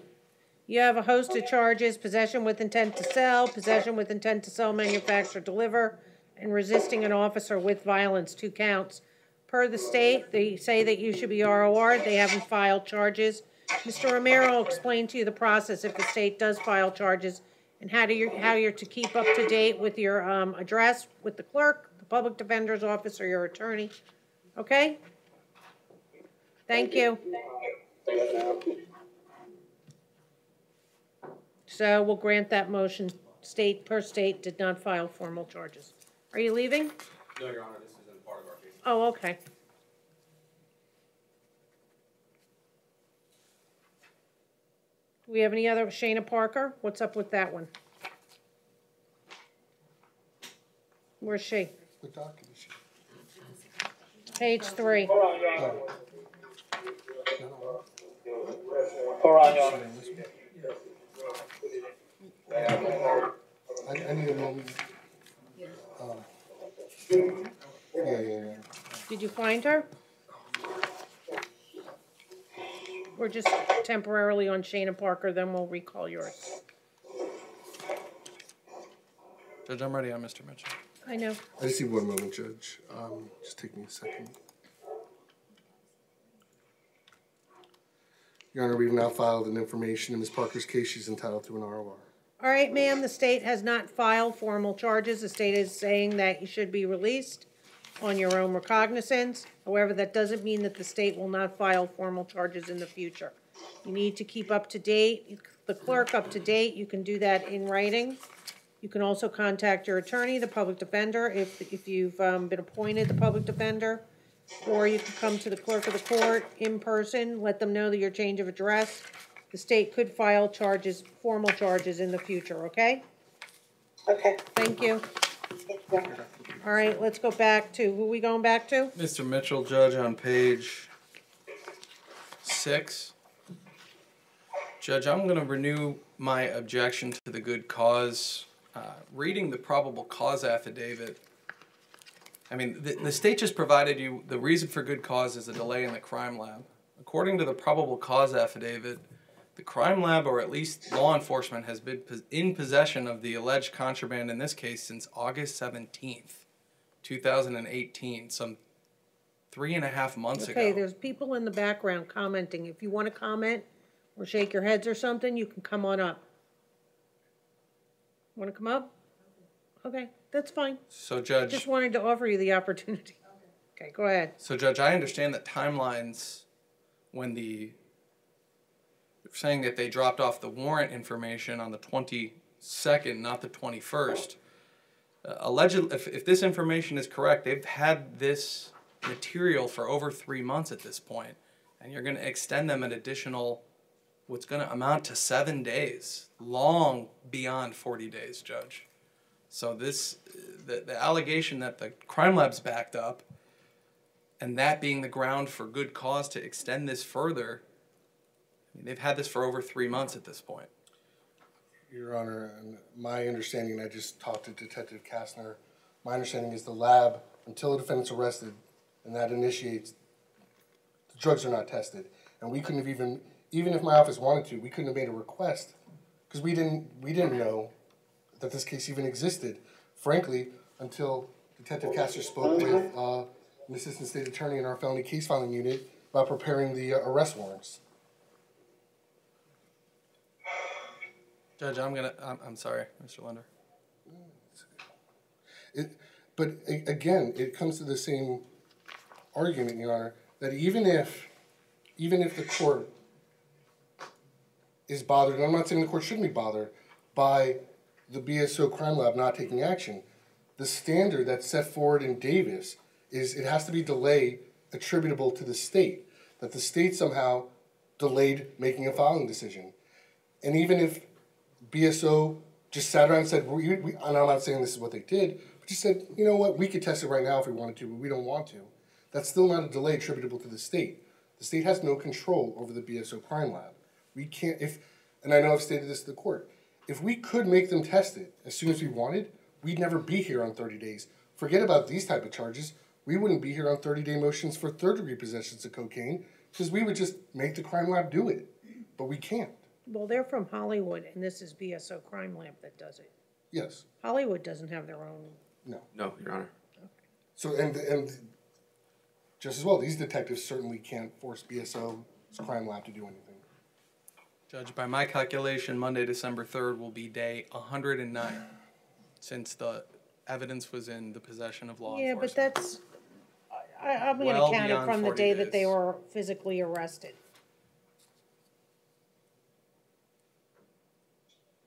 you have a host of charges: possession with intent to sell, possession with intent to sell, manufacture, deliver, and resisting an officer with violence, 2 counts. Per the state, they say that you should be ROR. They haven't filed charges. Mr. Romero will explain to you the process if the state does file charges and how you're to keep up to date with your address with the clerk, the public defender's office, or your attorney. Okay? Thank you. So we'll grant that motion. State per state did not file formal charges. Are you leaving? No, Your Honor, this isn't part of our case. Oh, okay. Do we have any other? Shayna Parker, what's up with that one? Where's she? What document is she? Page 3. Hold on, Your Honor. Hold on, Your Honor. I need a moment. Yeah. Did you find her? We're just temporarily on Shayna Parker, then we'll recall yours. Judge, I'm ready on Mr. Mitchell. I know. I just need one moment, Judge. Just take me a second. Your Honor, we've now filed an information in Ms. Parker's case. She's entitled to an ROR. All right, ma'am, the state has not filed formal charges. The state is saying that you should be released on your own recognizance. However, that doesn't mean that the state will not file formal charges in the future. You need to keep up to date, the clerk up to date. You can do that in writing. You can also contact your attorney, the public defender, if you've been appointed the public defender. Or you can come to the clerk of the court in person, let them know that your change of address. The state could file charges, formal charges in the future, okay? Okay. Thank you. All right, let's go back to, who are we going back to? Mr. Mitchell, Judge, on page 6. Judge, I'm going to renew my objection to the good cause. Reading the probable cause affidavit, I mean, the state just provided you the reason for good cause is a delay in the crime lab. According to the probable cause affidavit, the crime lab, or at least law enforcement, has been in possession of the alleged contraband in this case since August 17th, 2018, some 3.5 months ago. Okay, there's people in the background commenting. If you want to comment or shake your heads or something, you can come on up. Want to come up? Okay, that's fine. So, Judge... Just wanted to offer you the opportunity. Okay, go ahead. So, Judge, I understand that timelines, when saying that they dropped off the warrant information on the 22nd, not the 21st. Allegedly, if this information is correct, they've had this material for over 3 months at this point, and you're going to extend them an additional, what's going to amount to 7 days, long beyond 40 days, Judge. So the allegation that the crime lab's backed up, and that being the ground for good cause to extend this further, I mean, they've had this for over 3 months at this point. Your Honor, and my understanding, I just talked to Detective Kastner, my understanding is the lab, until a defendant's arrested, and that initiates, the drugs are not tested. And we couldn't have even if my office wanted to, we couldn't have made a request, because we didn't know that this case even existed, frankly, until Detective Kastner spoke with an assistant state attorney in our felony case filing unit about preparing the arrest warrants. Judge, I'm sorry, Mr. Linder. But again, it comes to the same argument, Your Honor, that even if the court is bothered, and I'm not saying the court shouldn't be bothered by the BSO crime lab not taking action, the standard that's set forward in Davis is it has to be delay attributable to the state, that the state somehow delayed making a filing decision. And even if BSO just sat around and said, and I'm not saying this is what they did, but just said, you know what, we could test it right now if we wanted to, but we don't want to. That's still not a delay attributable to the state. The state has no control over the BSO crime lab. We can't, and I know I've stated this to the court, if we could make them test it as soon as we wanted, we'd never be here on 30 days. Forget about these type of charges. We wouldn't be here on 30-day motions for third-degree possessions of cocaine because we would just make the crime lab do it. But we can't. Well, they're from Hollywood, and this is BSO Crime Lab that does it. Yes. Hollywood doesn't have their own. No. No, Your Honor. Okay. So, and just as well, these detectives certainly can't force BSO's crime lab to do anything. Judge, by my calculation, Monday, December 3rd will be day 109 since the evidence was in the possession of law enforcement. Yeah, but that's, I'm going Well to count it beyond from the 40 day that they days. were physically arrested.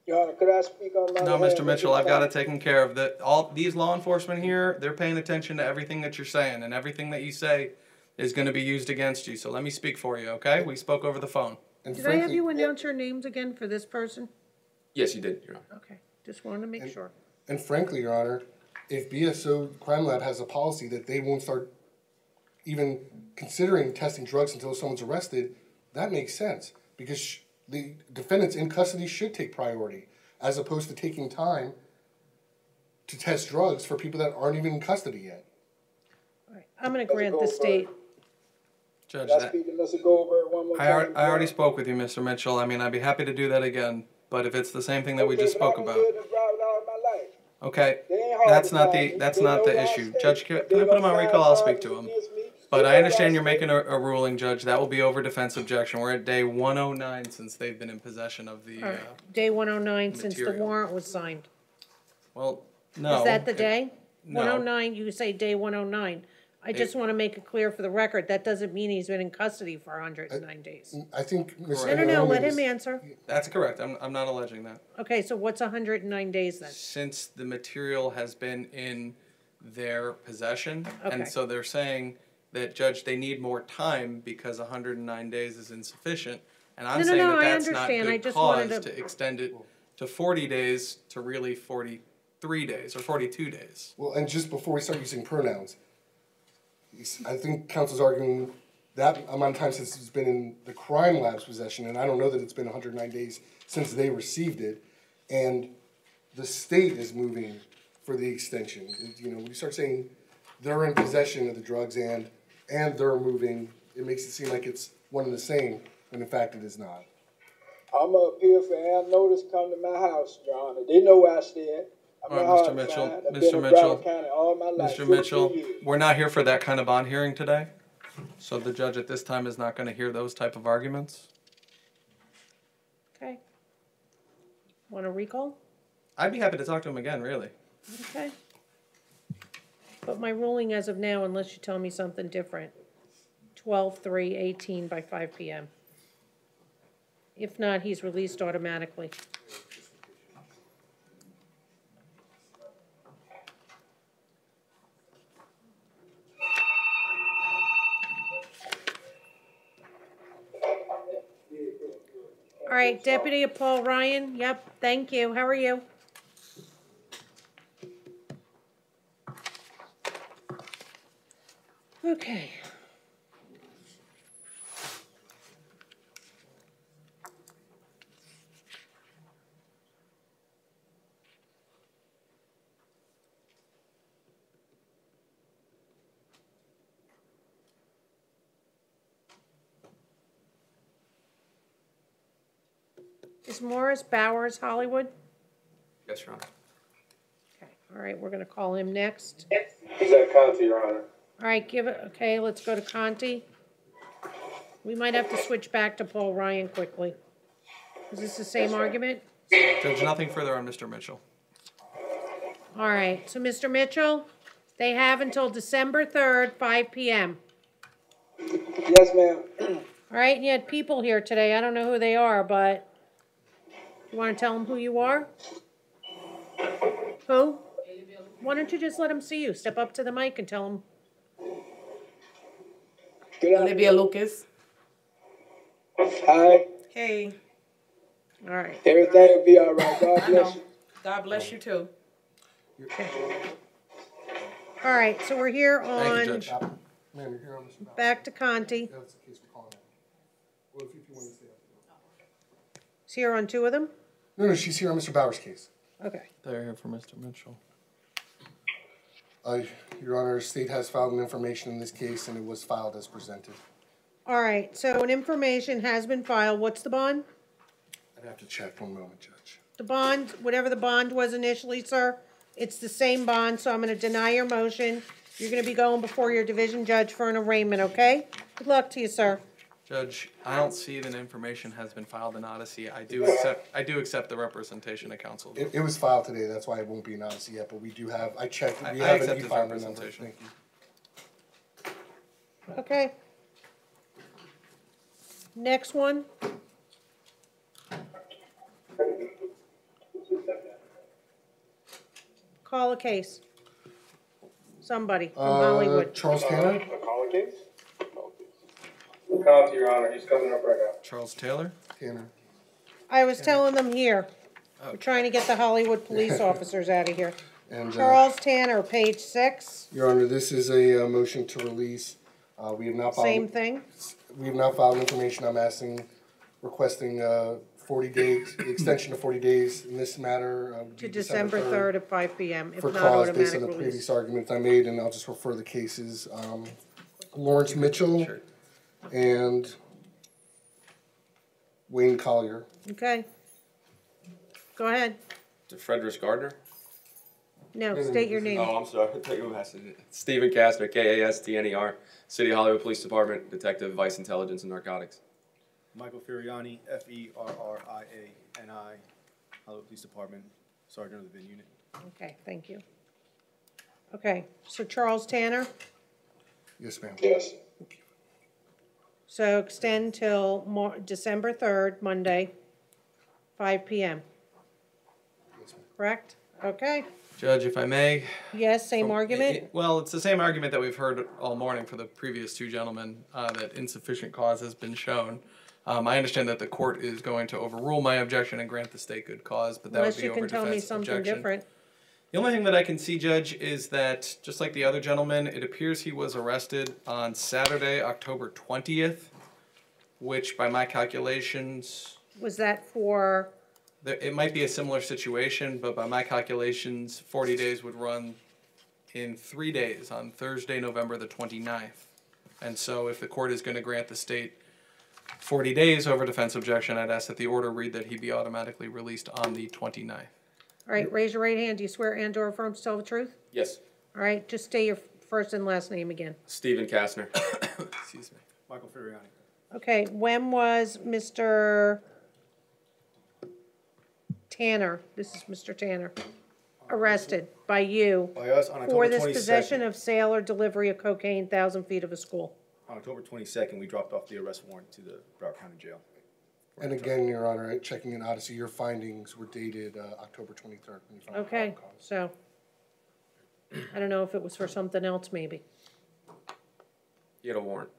Your Honor, could I speak on my No, behalf? Mr. Mitchell, I've got it taken care of. All these law enforcement here, they're paying attention to everything that you're saying, and everything that you say is going to be used against you. So let me speak for you, okay? We spoke over the phone. And Did I have you announce your names again for this person? Yes, you did, Your Honor. Okay, just wanted to make sure. And frankly, Your Honor, if BSO Crime Lab has a policy that they won't start even considering testing drugs until someone's arrested, that makes sense. Because the defendants in custody should take priority, as opposed to taking time to test drugs for people that aren't even in custody yet. All right, I'm gonna grant the state. Judge, Can I speak to Mr. Goldberg one more time? I already spoke with you, Mr. Mitchell. I mean, I'd be happy to do that again, but if it's the same thing that we just spoke about. Okay, that's not the issue. Judge, can I put him on recall? I'll speak to him. But I understand you're making a ruling, Judge. That will be over defense objection. We're at day 109 since they've been in possession of the, Day 109 since the material. warrant was signed. well, no. Is that the day? no. 109, you say day 109. I just want to make it clear for the record, that doesn't mean he's been in custody for 109 days. I think Ms. No, let Anaomi him was- answer. That's correct. I'm not alleging that. Okay, so what's 109 days then? Since the material has been in their possession, Okay. and so they're saying that, Judge, they need more time because 109 days is insufficient, and I'm No, saying no, that I that's not understand. I good just cause wanted to extend it to 40 days to really 43 days or 42 days. Well, and just before we start using pronouns, I think counsel's arguing that amount of time since it's been in the crime lab's possession, and I don't know that it's been 109 days since they received it, and the state is moving for the extension. You know, when you start saying they're in possession of the drugs and they're moving, it makes it seem like it's one and the same, when in fact it is not. I'm up here for Am Notice come to my house, Your Honor. They know where I stay at. I'm All right, not Mr. hard to Mitchell, find. I've Mr. been in Mitchell, Broward County all my life, Mr. 52 Mitchell, years. we're not here for that kind of bond hearing today, so the judge at this time is not gonna hear those type of arguments. Okay. Want a recall? I'd be happy to talk to him again, really. Okay. But my ruling as of now, unless you tell me something different, 12/3/18 by 5 p.m. If not, he's released automatically. All right, Deputy Paul Ryan, yep, thank you, how are you? Okay. Is Morris Bowers Hollywood? Yes, Your Honor. Okay, all right, we're gonna call him next. He's at County, Your Honor. All right, okay, let's go to Conti. We might have to switch back to Paul Ryan quickly. Is this the same argument? Judge, nothing further on Mr. Mitchell. All right, so Mr. Mitchell, they have until December 3rd, 5 p.m. Yes, ma'am. All right, and you had people here today. I don't know who they are, but you want to tell them who you are? Who? Why don't you just let them see you? Step up to the mic and tell them. Olivia Lucas. Hi. Hey. All right. Everything will be all right. God I bless know. you. God bless you too. All right, so we're here Thank you, on, Judge. Ma'am, you're here on this matter. back to Conti. That's the case we're calling out. Well, if you want to stay up. It's here on two of them? No, she's here on Mr. Bauer's case. Okay. They're here for Mr. Mitchell. Your Honor, state has filed an information in this case, and it was filed as presented. All right, so an information has been filed. What's the bond? I'd have to check one moment, Judge. The bond, whatever the bond was initially, sir, it's the same bond, so I'm gonna deny your motion. You're gonna be going before your division judge for an arraignment, okay? Good luck to you, sir. Judge, I don't see that information has been filed in Odyssey. I do accept the representation of counsel. It was filed today, that's why it won't be an Odyssey yet, but we do have, I checked, we I have accept an his e-filing number. representation. Thank you. Okay. Next one. Call a case. Somebody from Hollywood. Charles Tanner? Call a case? County, Your Honor. He's coming up right now. Charles Taylor? Tanner. I was telling them here. We're trying to get the Hollywood police officers out of here. And, Charles Tanner, page 6. Your Honor, this is a motion to release We have now filed. Same thing? We have now filed information. I'm requesting 40 days, extension to 40 days in this matter. Would To be December 3rd at 5 p.m., if for not cause based automatic on the release. previous arguments I made, and I'll just refer the cases. Lawrence Mitchell and Wayne Collier. Okay. Go ahead. DeFredris Gardner. No, state your name. Oh, I'm sorry. Take a message. Stephen Kastner, Kastner, City of Hollywood Police Department, Detective, Vice Intelligence and Narcotics. Michael Feriani, Ferriani, Hollywood Police Department, Sergeant of the VIN Unit. Okay, thank you. Okay, so Charles Tanner, Yes, ma'am. Yes. so extend till December 3rd, Monday, 5 p.m. Yes, ma'am. Correct? Okay. Judge, if I may. Yes, same argument? Well, it's the same argument that we've heard all morning for the previous two gentlemen, that insufficient cause has been shown. I understand that the court is going to overrule my objection and grant the state good cause, but that Unless would be you over can tell me defense something objection. different. The only thing that I can see, Judge, is that, just like the other gentleman, it appears he was arrested on Saturday, October 20th, which by my calculations, Was that for, it might be a similar situation, but by my calculations, 40 days would run in 3 days, on Thursday, November the 29th. And so if the court is going to grant the state 40 days over defense objection, I'd ask that the order read that he be automatically released on the 29th. all right, raise your right hand. Do you swear and or affirm to tell the truth? Yes. All right, just state your first and last name again. Stephen Kastner. Excuse me. Michael Feriani. Okay, when was Mr. Tanner, this is Mr. Tanner, arrested by you By us on for October this 22nd. possession of sale or delivery of cocaine 1,000 feet of a school? On October 22nd, we dropped off the arrest warrant to the Broward County Jail. And again, Your Honor, checking in Odyssey, your findings were dated October 23rd. When you filed Okay, probable cause. so, I don't know if it was for something else maybe. He had a warrant.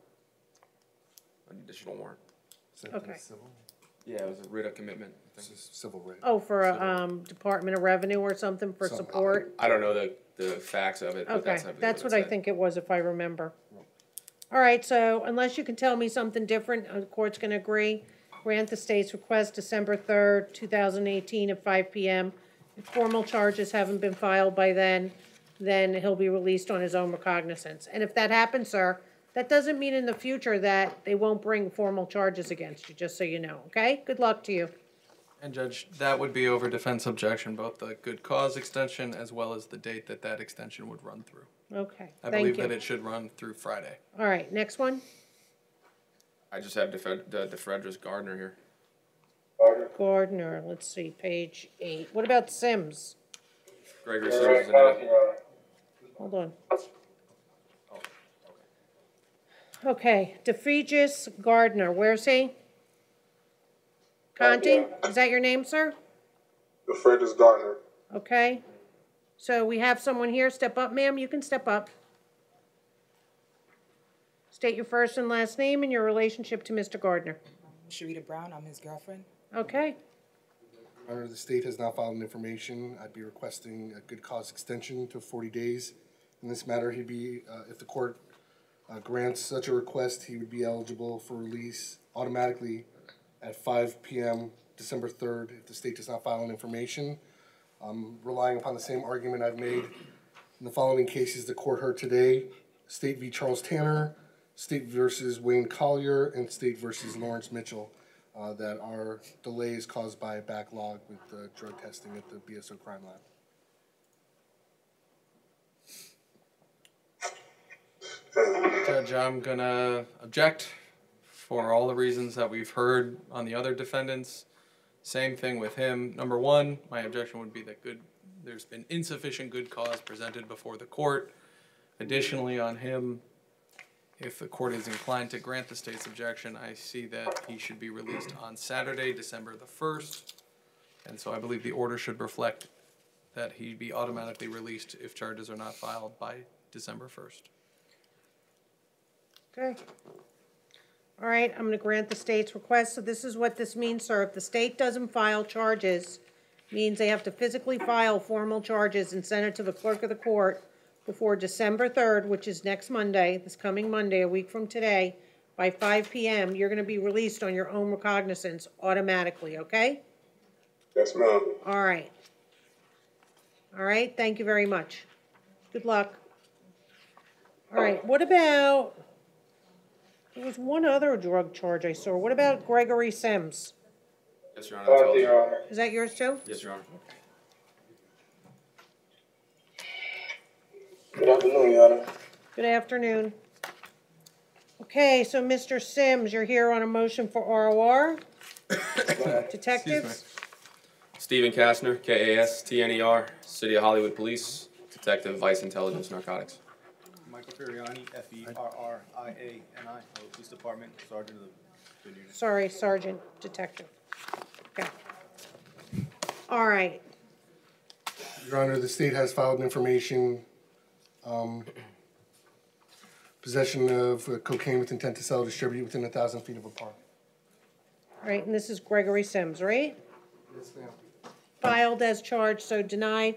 An additional warrant. Is that Okay. civil? Yeah, it was a writ of commitment. I This think. is civil writ. Oh, for a, Department of Revenue or something for Something. support? I don't know the facts of it, but Okay, that's, that's what it I said. think it was if I remember. All right, so unless you can tell me something different, the court's gonna agree. Grant the state's request December 3rd, 2018 at 5 p.m. If formal charges haven't been filed by then he'll be released on his own recognizance. And if that happens, sir, that doesn't mean in the future that they won't bring formal charges against you, just so you know, okay? Good luck to you. And Judge, that would be over defense objection, both the good cause extension as well as the date that that extension would run through. Okay, I thank believe you. that it should run through Friday. All right, next one. I just have DeFredris Gardner here. Gardner, let's see, page 8. What about Sims? Gregory Sims is in it. Hold on. Okay, DeFregis Gardner, where's he? Conti, is that your name, sir? DeFredris Gardner. Okay. So we have someone here. Step up, ma'am. You can step up. State your first and last name and your relationship to Mr. Gardner. Sharita Brown, I'm his girlfriend. Okay. Your Honor, the state has now filed information. I'd be requesting a good cause extension to 40 days. In this matter, he'd be, if the court grants such a request, he would be eligible for release automatically at 5 p.m. December 3rd if the state does not file an information. Relying upon the same argument I've made in the following cases the court heard today: State v. Charles Tanner, State versus Wayne Collier, and State versus Lawrence Mitchell, that are delays caused by a backlog with drug testing at the BSO crime lab. Judge, I'm gonna object for all the reasons that we've heard on the other defendants. Same thing with him. Number one, my objection would be that there's been insufficient good cause presented before the court. Additionally, on him, if the court is inclined to grant the state's objection, I see that he should be released on Saturday, December the 1st. And so I believe the order should reflect that he be automatically released if charges are not filed by December 1st. Okay. All right, I'm going to grant the state's request. So this is what this means, sir. If the state doesn't file charges, means they have to physically file formal charges and send it to the clerk of the court before December 3rd, which is next Monday, this coming Monday, a week from today, by 5 p.m., you're going to be released on your own recognizance automatically, okay? Yes, ma'am. All right. All right, thank you very much. Good luck. All right, what about, there was one other drug charge I saw. What about Gregory Sims? Yes, Your Honor. That's all. Your Honor. Is that yours too? Yes, Your Honor. Good afternoon, Your Honor. Good afternoon. Okay, so Mr. Sims, you're here on a motion for ROR. Detectives? Stephen Kastner, KASTNER, City of Hollywood Police, Detective Vice Intelligence Narcotics. Michael Feriani, FERRIANI, Hollywood Police Department, Sergeant of the unit. Sorry, Sergeant Detective. Okay. All right. Your Honor, the state has filed information, possession of cocaine with intent to sell or distribute within 1,000 feet of a park. All right, and this is Gregory Sims, right? Yes, ma'am. Filed as charged, so denied.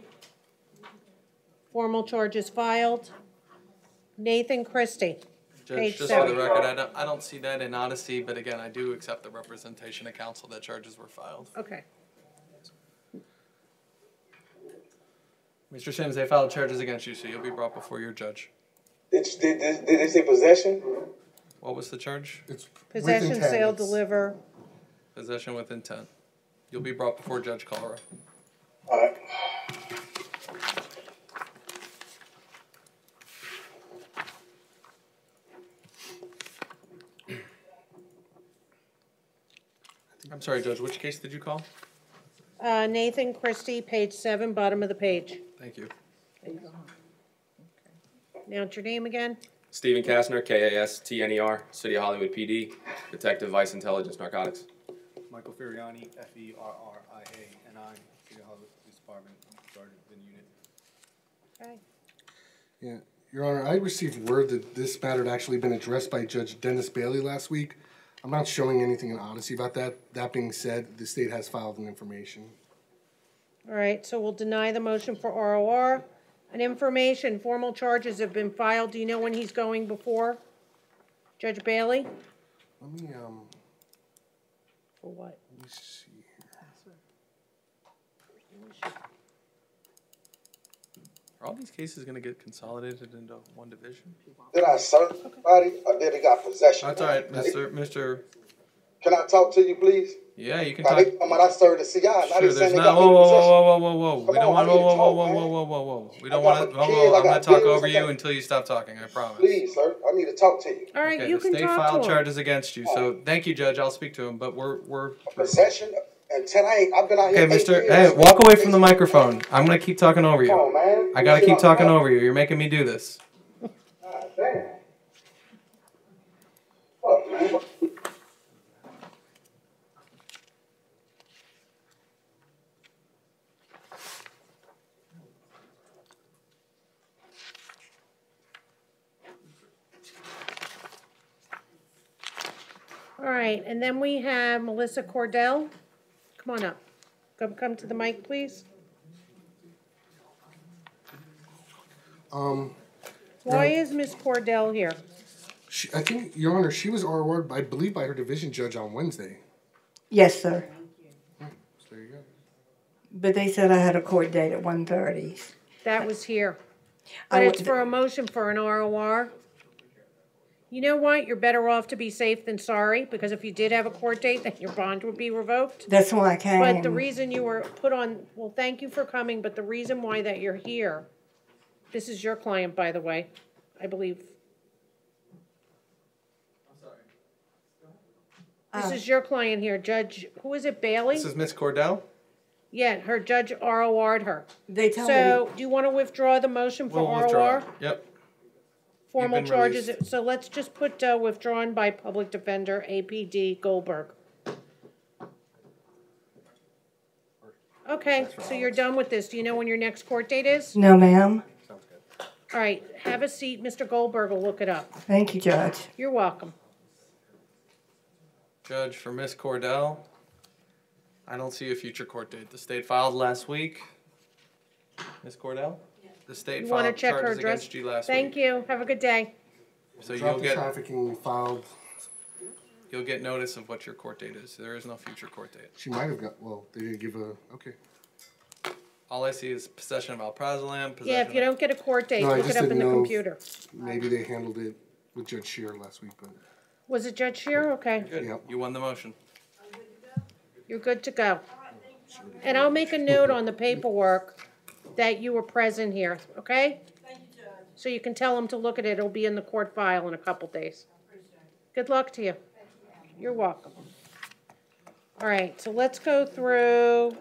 Formal charges filed. Nathan Christie. Judge, Page just 7. for the record, I don't see that in Odyssey, but again, I do accept the representation of counsel that charges were filed. Okay. Mr. Sims, they filed charges against you, so you'll be brought before your judge. Did they say possession? What was the charge? It's Possession, with intent. sale, deliver. Possession with intent. You'll be brought before Judge Colera. All right. I'm sorry, Judge, which case did you call? Nathan Christie, page 7, bottom of the page. Thank you. Announce your name again. Stephen Kastner, KASTNER, City of Hollywood PD, Detective Vice Intelligence Narcotics. Michael Feriani, FERRIANI, City of Hollywood Police Department, Sergeant of the unit. Okay. Yeah, Your Honor, I received word that this matter had actually been addressed by Judge Dennis Bailey last week. I'm not showing anything in Odyssey about that. That being said, the state has filed an information. All right, so we'll deny the motion for ROR. An information, formal charges have been filed. Do you know when he's going before Judge Bailey? Let me, For what? let me see here. Are all these cases going to get consolidated into one division? Did I serve somebody or did they got possession? That's all right, Mr. Can I talk to you, please? Yeah, you can Now, talk. they talking about I served the CI. Now Sure, they there's saying they not. got me Whoa, possession. whoa, whoa, whoa, whoa, whoa. We Come don't on, want. I Whoa, need to whoa, talk, whoa, man. whoa, whoa, whoa, whoa. We I don't got want to. my kids, I I'm going got to talk bills, over I you got- until you stop talking. I promise. Please, sir, I need to talk to you. All right, Okay, you the can state talk filed to him. charges against you, so thank you, Judge. I'll speak to him, but we're. Possession and 10 I've been out here. Okay, 8 Mr. years. Hey, walk away from the microphone. I'm going to keep talking over Come on, you. man. I got to Shit keep on talking top. over you. You're making me do this. God damn. Fuck, man. All right, and then we have Melissa Cordell. Come on up. Come to the mic, please. Why is Miss Cordell here? I think, Your Honor, she was ROR'd, I believe, by her division judge on Wednesday. Yes, sir. So there you go. But they said I had a court date at 1:30. That was here. I But wa- it's for a motion for an ROR. You know what? You're better off to be safe than sorry, because if you did have a court date, then your bond would be revoked. That's why I came. But the reason you were put on, well, thank you for coming, but the reason why that you're here, this is your client, by the way, I believe. This is your client here, Judge, who is it, Bailey? This is Miss Cordell. Yeah, her judge ROR'd her. They tell me. So, do you want to withdraw the motion for We'll withdraw. ROR? Yep. Formal You've been charges, released. so let's just put withdrawn by Public Defender, APD Goldberg. Okay, so you're done with this. Do you know when your next court date is? No, ma'am. All right, have a seat. Mr. Goldberg will look it up. Thank you, Judge. You're welcome. Judge, for Miss Cordell, I don't see a future court date. The state filed last week. Miss Cordell? The state You wanna filed check her charges address? against you last Thank week. you. Have a good day. So Drop you'll the get, trafficking we filed. you'll get notice of what your court date is. There is no future court date. She might have got, well, they didn't give a, okay. All I see is possession of alprazolam, possession Yeah, if you of- don't get a court date, No, I look just it up in didn't the know. computer. Maybe they handled it with Judge Shear last week, but, Was it Judge Shear? Okay. Good. yeah. You won the motion. You're good to go. And I'll make a note on the paperwork that you were present here, okay? So you can tell them to look at it. It'll be in the court file in a couple days. Good luck to you. You're welcome. All right, so let's go through.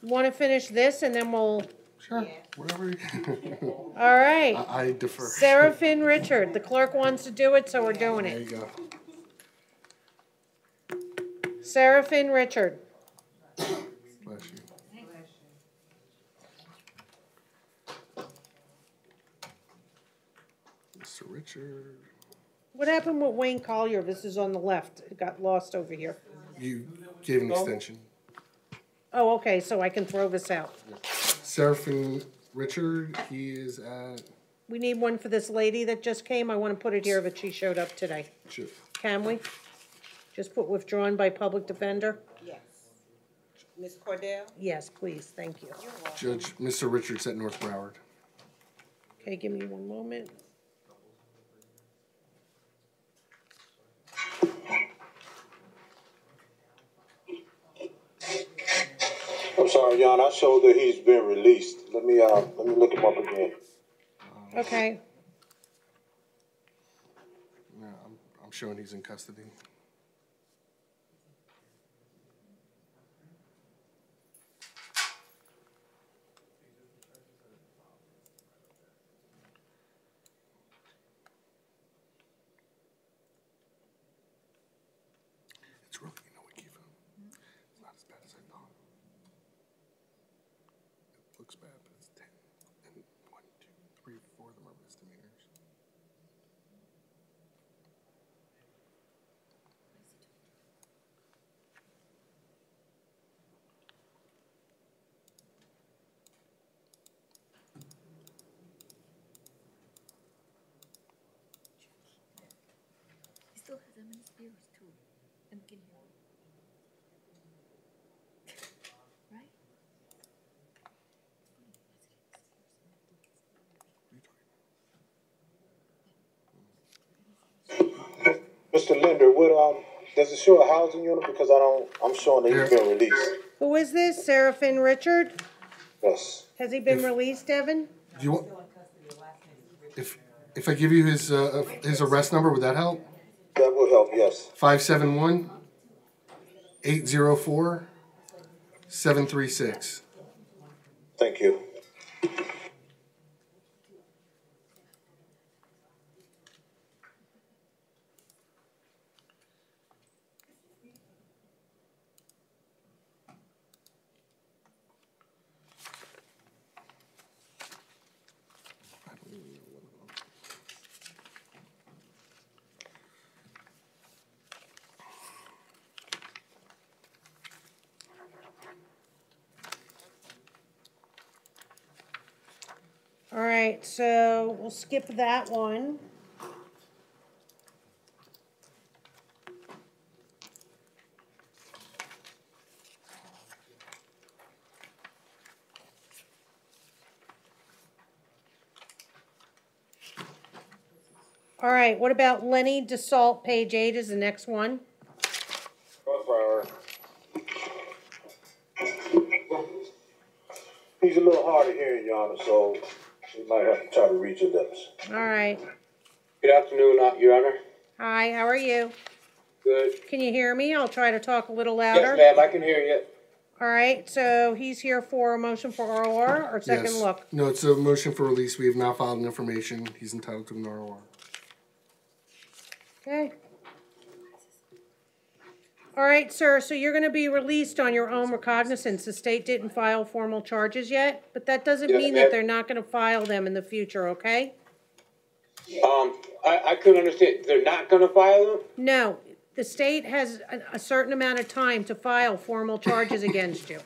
Want to finish this and then we'll. Sure, whatever. All right. I defer. Seraphin Richard, the clerk wants to do it, so we're doing There it. you go. Seraphin Richard. Bless you. Mr. Richard, What happened with Wayne Collier? This is on the left. It got lost over here. you gave an extension. Oh, okay, so I can throw this out. Seraphin Richard, he is at, We need one for this lady that just came. I want to put it here, but she showed up today. shoot, Can we? Just put withdrawn by public defender? Yes. Ms. Cordell? Yes, please, thank you. Judge, Mr. Richards at North Broward. Okay, give me one moment. I'm sorry, Jan, I showed that he's been released. Let me look him up again. Okay, Yeah, I'm showing he's in custody. It's really, Kiva, it's not as bad as I thought. It looks bad, but it's 10. And 1, 2, 3, 4 of them are misdemeanors. He still has them in his ears too. And can hear them. Right? Mr. Linder, does it show a housing unit? Because I'm showing that he's been released. who is this? Seraphin Richard? Yes. Has he been released, Evan? Do you want, if I give you his arrest number, would that help? That will help, yes. 571-804-736. Thank you. All right, so we'll skip that one. All right, what about Lenny DeSalt, page 8 is the next one. North Broward. He's a little hard of hearing, Your Honor, so you might have to try to read your lips. All right. Good afternoon, Your Honor. Hi, how are you? Good. Can you hear me? I'll try to talk a little louder. Yes, ma'am, I can hear you. All right, so he's here for a motion for ROR or second Yes. look? No, it's a motion for release. We have now filed an information. He's entitled to an ROR. Okay. All right, sir, so you're gonna be released on your own recognizance. The state didn't file formal charges yet, but that doesn't Yes, mean ma'am. that they're not gonna file them in the future, okay? I couldn't understand. They're not gonna file them? No, the state has a certain amount of time to file formal charges against you.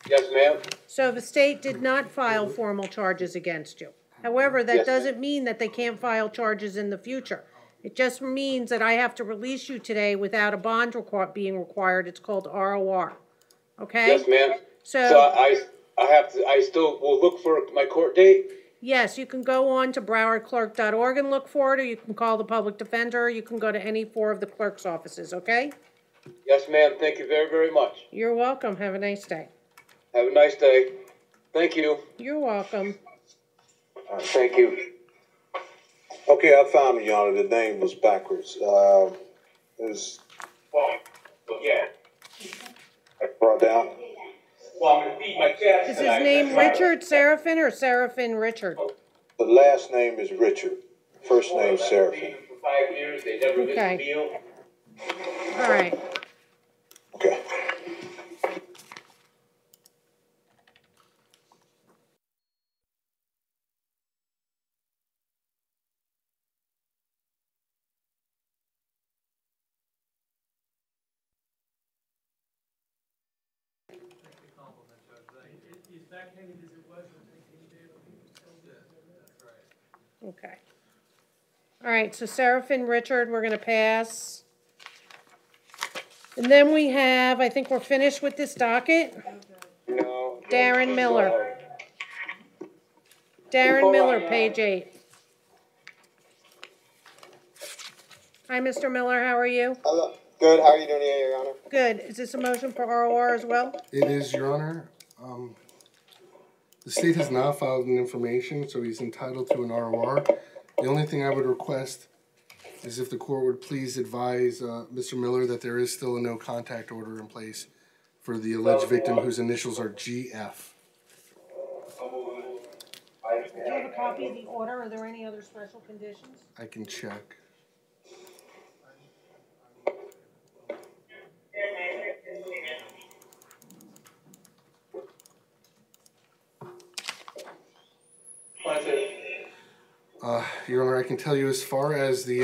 Yes, ma'am. So the state did not file formal charges against you. However, that Yes, ma'am. doesn't mean that they can't file charges in the future. It just means that I have to release you today without a bond being required. It's called ROR. Okay? Yes, ma'am. So I have to, I still will look for my court date. yes, you can go on to browardclerk.org and look for it, or you can call the public defender, or you can go to any 4 of the clerk's offices, okay? Yes, ma'am. Thank you very, very much. You're welcome. Have a nice day. Have a nice day. Thank you. You're welcome. Thank you. Okay, I found it, Your Honor. The name was backwards. It was Yeah. brought down. Well, I'm gonna feed my cat. Is his name Richard Seraphin or Seraphin Richard? The last name is Richard. First name Seraphin. For 5 years, they never missed a meal. All right. Okay. Okay. All right, so Seraphin Richard, we're gonna pass. And then we have, I think we're finished with this docket. No. Darren Miller. Darren Miller, page 8. Hi, Mr. Miller, how are you? Hello. Good, how are you doing today, Your Honor? Good. Is this a motion for ROR as well? It is, Your Honor. The state has not filed an information, so he's entitled to an ROR. The only thing I would request is if the court would please advise Mr. Miller that there is still a no contact order in place for the alleged victim whose initials are GF. Do you have a copy of the order? Are there any other special conditions? I can check. Your Honor, I can tell you as far as the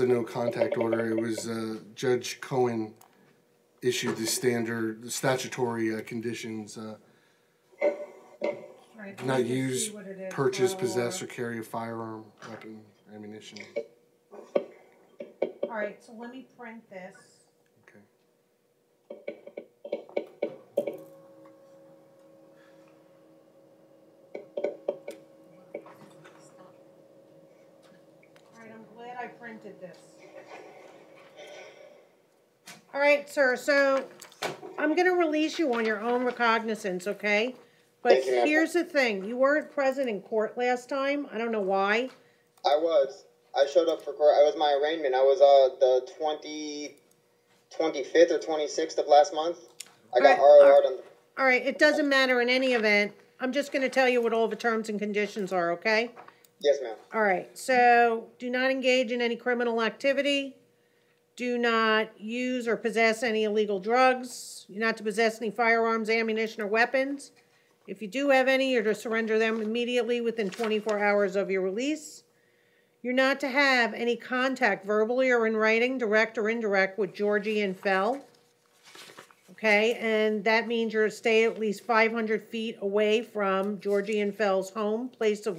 no contact order, it was Judge Cohen issued the standard, statutory conditions. Right, Not use, purchase, possess, or carry a firearm, weapon, ammunition. All right, so let me print this. Okay. All right, I'm glad I printed this. All right, sir, so I'm going to release you on your own recognizance, okay? But here's the thing. You weren't present in court last time. I don't know why. I was. I showed up for court. I was my arraignment. I was the 25th or 26th of last month. I got ROR'd on the... All right, it doesn't matter in any event. I'm just going to tell you what all the terms and conditions are, okay? Yes, ma'am. All right, so do not engage in any criminal activity. Do not use or possess any illegal drugs. You're not to possess any firearms, ammunition, or weapons. If you do have any, you're to surrender them immediately within 24 hours of your release. You're not to have any contact, verbally or in writing, direct or indirect, with Georgie and Fell. Okay, and that means you're to stay at least 500 feet away from Georgie and Fell's home, place of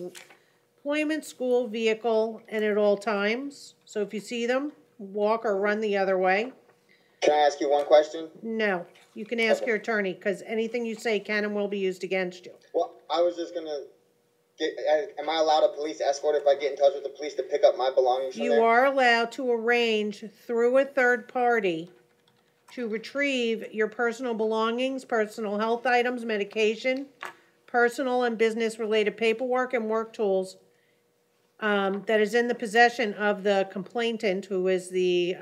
employment, school, vehicle, and at all times. So if you see them, walk or run the other way. Can I ask you one question? No, you can ask your attorney, because anything you say can and will be used against you. Well, I was just going to get... Am I allowed a police escort if I get in touch with the police to pick up my belongings from there? You are allowed to arrange through a third party to retrieve your personal belongings, personal health items, medication, personal and business-related paperwork, and work tools that is in the possession of the complainant, who is the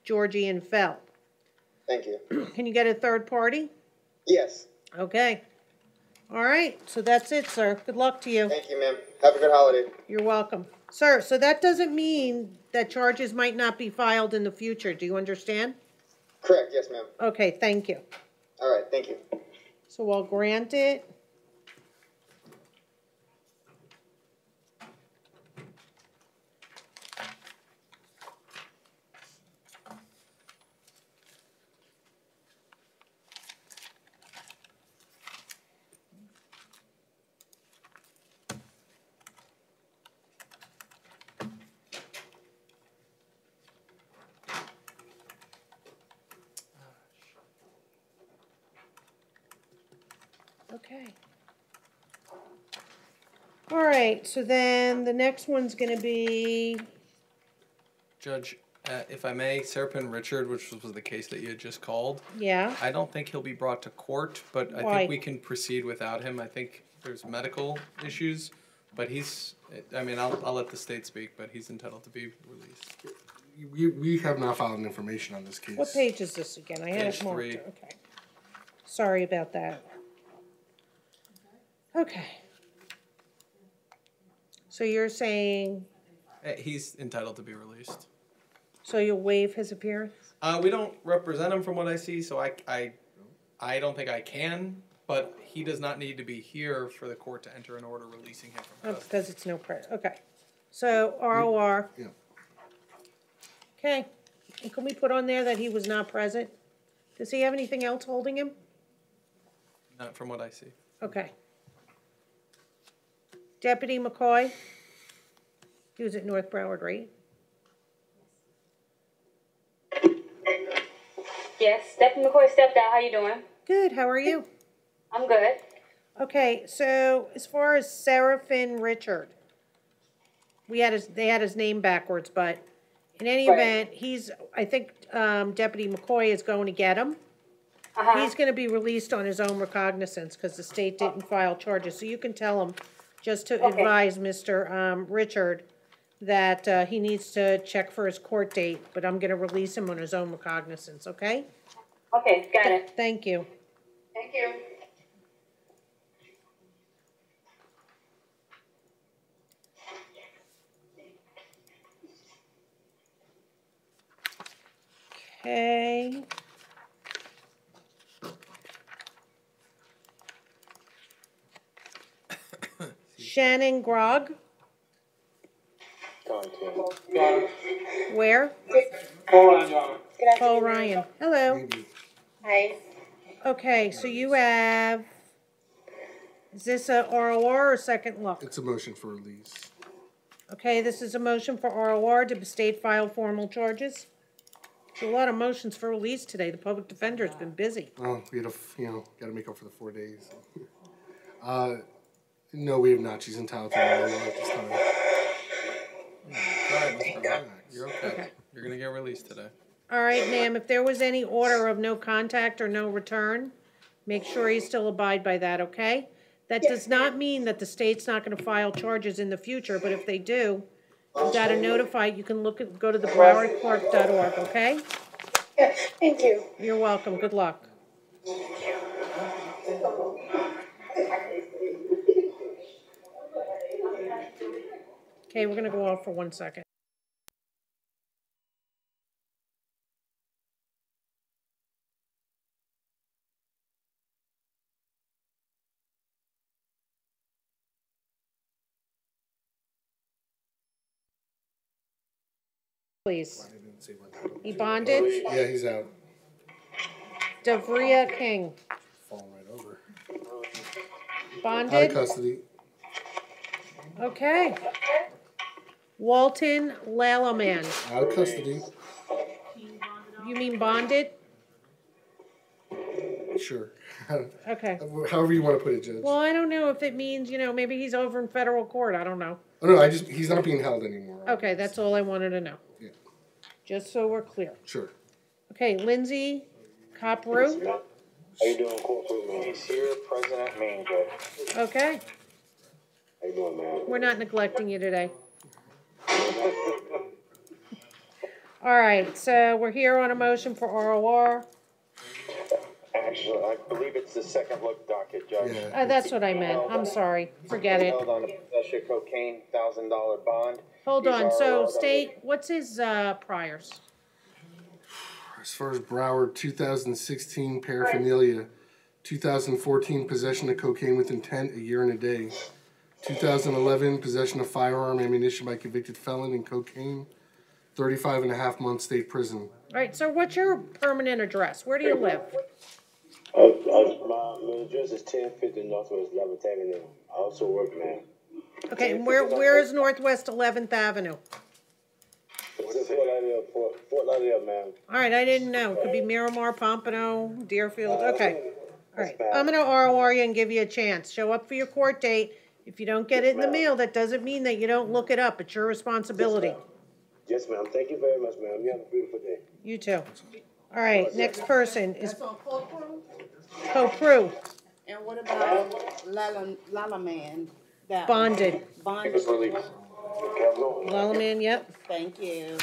Georgie and Fell. Thank you. Can you get a third party? Yes. Okay. All right, so that's it, sir. Good luck to you. Thank you, ma'am. Have a good holiday. You're welcome. Sir, so that doesn't mean that charges might not be filed in the future. Do you understand? Correct, yes, ma'am. Okay, thank you. All right, thank you. So I'll grant it. Okay. All right, so then the next one's gonna be, Judge, if I may, Serpent Richard, which was the case that you had just called. yeah, I don't think he'll be brought to court, but I Why? think we can proceed without him. I think there's medical issues, but he's, I mean, I'll let the state speak, but he's entitled to be released. We have not filed information on this case. what page is this again? I had Page it marked, 3. okay. Sorry about that. Okay. So you're saying, He's entitled to be released. so you'll waive his appearance? We don't represent him from what I see, so I don't think I can, but he does not need to be here for the court to enter an order releasing him from Oh, custody. because it's no credit, okay. So ROR. Yeah. Okay, and can we put on there that he was not present? Does he have anything else holding him? Not from what I see. Okay. Deputy McCoy? He was at North Broward, right? Yes, Deputy McCoy stepped out. How you doing? Good, how are you? I'm good. Okay, so as far as Seraphin Richard, they had his name backwards, but in any Right. event, I think Deputy McCoy is going to get him. He's gonna be released on his own recognizance because the state didn't file charges, so you can tell him, just to advise Mr. Richard that he needs to check for his court date, but I'm gonna release him on his own recognizance, okay? Okay, got it. Thank you. Thank you. Okay. Shannon Grog, where? Paul Ryan. Hello. Hi. Okay, so you have, is this a ROR or second look? It's a motion for release. Okay, this is a motion for ROR. Did the state file formal charges? There's a lot of motions for release today. The public defender's been busy. Oh, we had gotta make up for the 4 days. No, we have not. She's entitled to no at this time. All right, Mr. Rock, you're okay. You're gonna get released today. All right, ma'am, if there was any order of no contact or no return, make sure you still abide by that, okay? That does not mean that the state's not gonna file charges in the future, but if they do, you gotta notify, you can go to the browardclerk.org, okay? Yes, thank you. You're welcome, good luck. Okay, we're gonna go off for 1 second. Please. He bonded? Yeah, he's out. Davria King, Falling right over. bonded? Out of custody. Okay. Walton Lalaman, Out of custody. you mean bonded? Sure. Okay. However you want to put it, Judge. Well, I don't know if it means, maybe he's over in federal court, I don't know. Oh, no, he's not being held anymore. Okay, that's all I wanted to know. Yeah. Just so we're clear. Sure. Okay, Lindsay Coprue, How you doing, corporate man? He's here, President Main Judge. okay. How you doing, man? We're not neglecting you today. All right, so we're here on a motion for ROR. Actually, I believe it's the second look docket, Judge. Yeah. That's what I meant, I'm sorry, forget it. Held on a possession of cocaine, $1,000 bond. Hold He's on, so ROR. state, what's his priors? As far as Broward, 2016 paraphernalia, 2014 possession of cocaine with intent, a year and a day, 2011 possession of firearm ammunition by convicted felon and cocaine, 35.5-month state prison. All right, so what's your permanent address? Where do you live? My address is 1050 Northwest 11th Avenue. I also work now. Okay, and where is Northwest 11th Avenue? It's Fort Lauderdale, ma'am. All right, I didn't know. It could be Miramar, Pompano, Deerfield. Okay. right, I'm gonna ROR you and give you a chance. Show up for your court date. If you don't get it in the mail, that doesn't mean that you don't look it up. It's your responsibility. Yes, ma'am. Thank you very much, ma'am. You have a beautiful day. You too. All right, next person is Co-Pru, And what about Lala Man? That bonded. Bonded. Lalaman, yep. Thank you.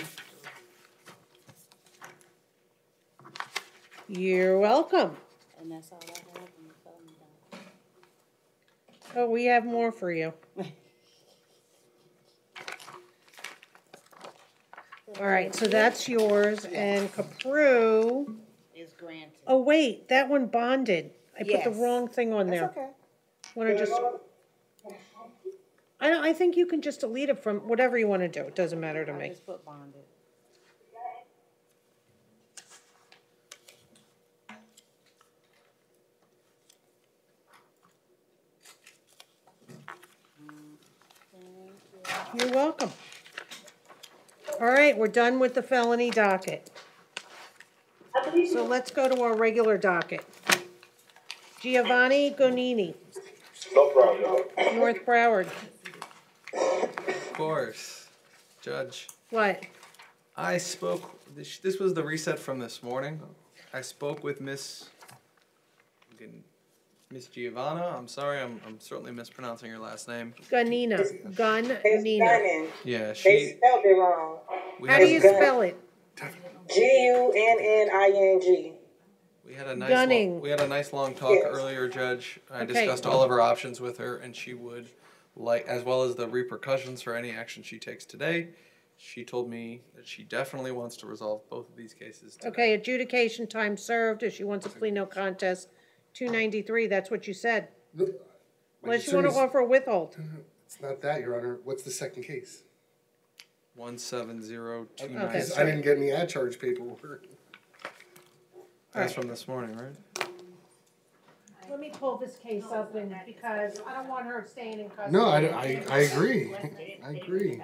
You're welcome. And that's all I have on the phone. Oh, we have more for you. All right, so that's yours, and Co-Pru Is granted. Oh, wait, that one bonded. I put the Yes. wrong thing on there. That's okay. Want to just? I think you can just delete it from whatever you want to do. It doesn't matter to I me. just put bonded. You're welcome. All right, we're done with the felony docket. So let's go to our regular docket. Giovanni Gonini, No problem. North Broward. Of course. Judge, What? I spoke, this was the reset from this morning. I spoke with Miss Giovanna. I'm sorry, I'm certainly mispronouncing your last name. Gunina. It's Gunina. Gunning. Yeah, They she. spelled it wrong. How do you spell it? Gunning. We had a nice Gunning. we had a nice long talk Yes. earlier, Judge. I Okay. discussed all of her options with her, and she would like, as well as the repercussions for any action she takes today. She told me that she definitely wants to resolve both of these cases today. Okay, adjudication time served. If she wants a plea no contest, 293. That's what you said. Unless you want to offer a withhold. It's not that, Your Honor. What's the second case? 170297. Okay. I didn't get any ad charge paperwork. That's from this morning, right? Let me pull this case up and because I don't want her staying in custody. No, I agree. I agree.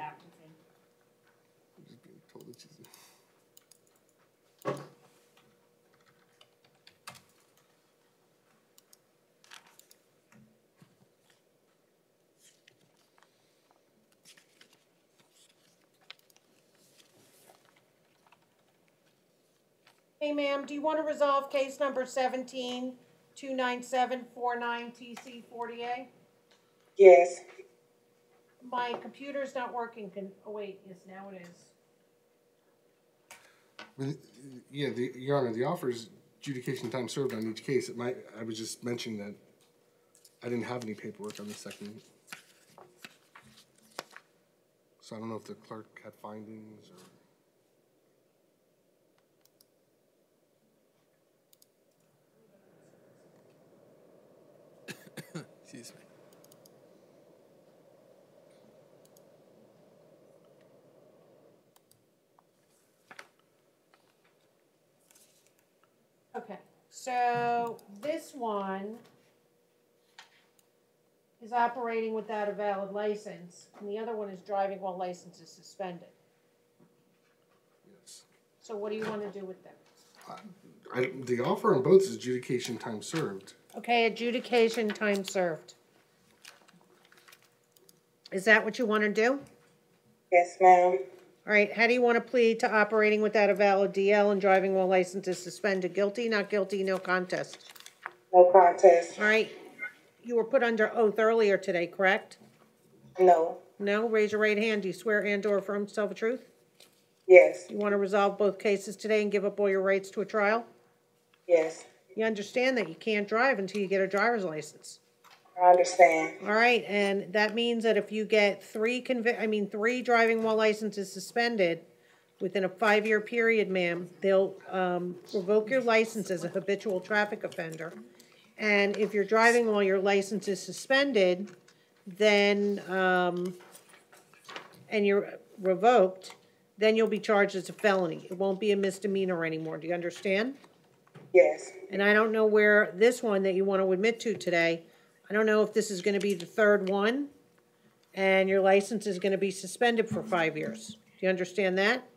Hey, ma'am, do you want to resolve case number 1729749 TC40A? Yes. My computer's not working. Oh, wait, yes, now it is. Yeah, Your Honor, the offer is adjudication time served on each case. I was just mentioning that I didn't have any paperwork on the second. So I don't know if the clerk had findings or. Excuse me. Okay, so this one is operating without a valid license, and the other one is driving while license is suspended. Yes. So what do you want to do with them? The offer on both is adjudication time served. Okay, adjudication time served. Is that what you want to do? Yes, ma'am. All right, how do you want to plead to operating without a valid DL and driving while license is suspended? Guilty, not guilty, no contest? No contest. All right, you were put under oath earlier today, correct? No. No? Raise your right hand. Do you swear and or affirm to tell the truth? Yes. You want to resolve both cases today and give up all your rights to a trial? Yes. You understand that you can't drive until you get a driver's license. I understand. All right, and that means that if you get three driving while license is suspended within a 5-year period, ma'am, they'll revoke your license as a habitual traffic offender. And if you're driving while your license is suspended, then and you're revoked, then you'll be charged as a felony. It won't be a misdemeanor anymore. Do you understand? Yes. And I don't know where this one that you want to admit to today, I don't know if this is going to be the third one, and your license is going to be suspended for 5 years. Do you understand that?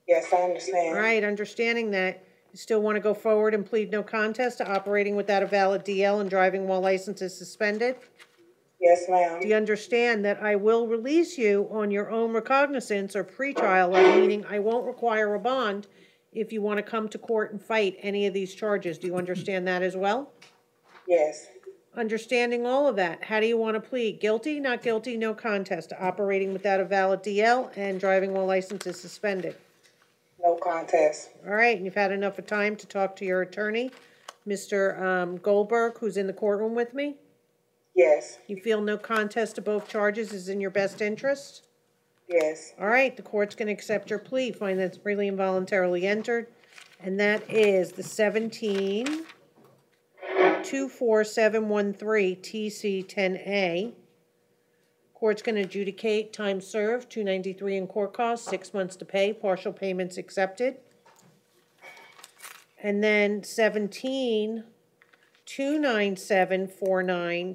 Yes, I understand. All right, understanding that, You still want to go forward and plead no contest to operating without a valid DL and driving while license is suspended? Yes, ma'am. Do you understand that I will release you on your own recognizance or pretrial, meaning I won't require a bond if you want to come to court and fight any of these charges? Do you understand that as well? Yes. Understanding all of that, how do you want to plead? Guilty, not guilty, no contest to operating without a valid DL and driving while license is suspended? No contest. All right, and you've had enough of time to talk to your attorney, Mr. Goldberg, who's in the courtroom with me? Yes. You feel no contest to both charges is in your best interest? Yes. All right, the court's going to accept your plea, find that it's freely and voluntarily entered, and that is the 17-24713 TC 10A. Court's going to adjudicate time served, $293 in court costs, 6 months to pay, partial payments accepted. And then 17-29749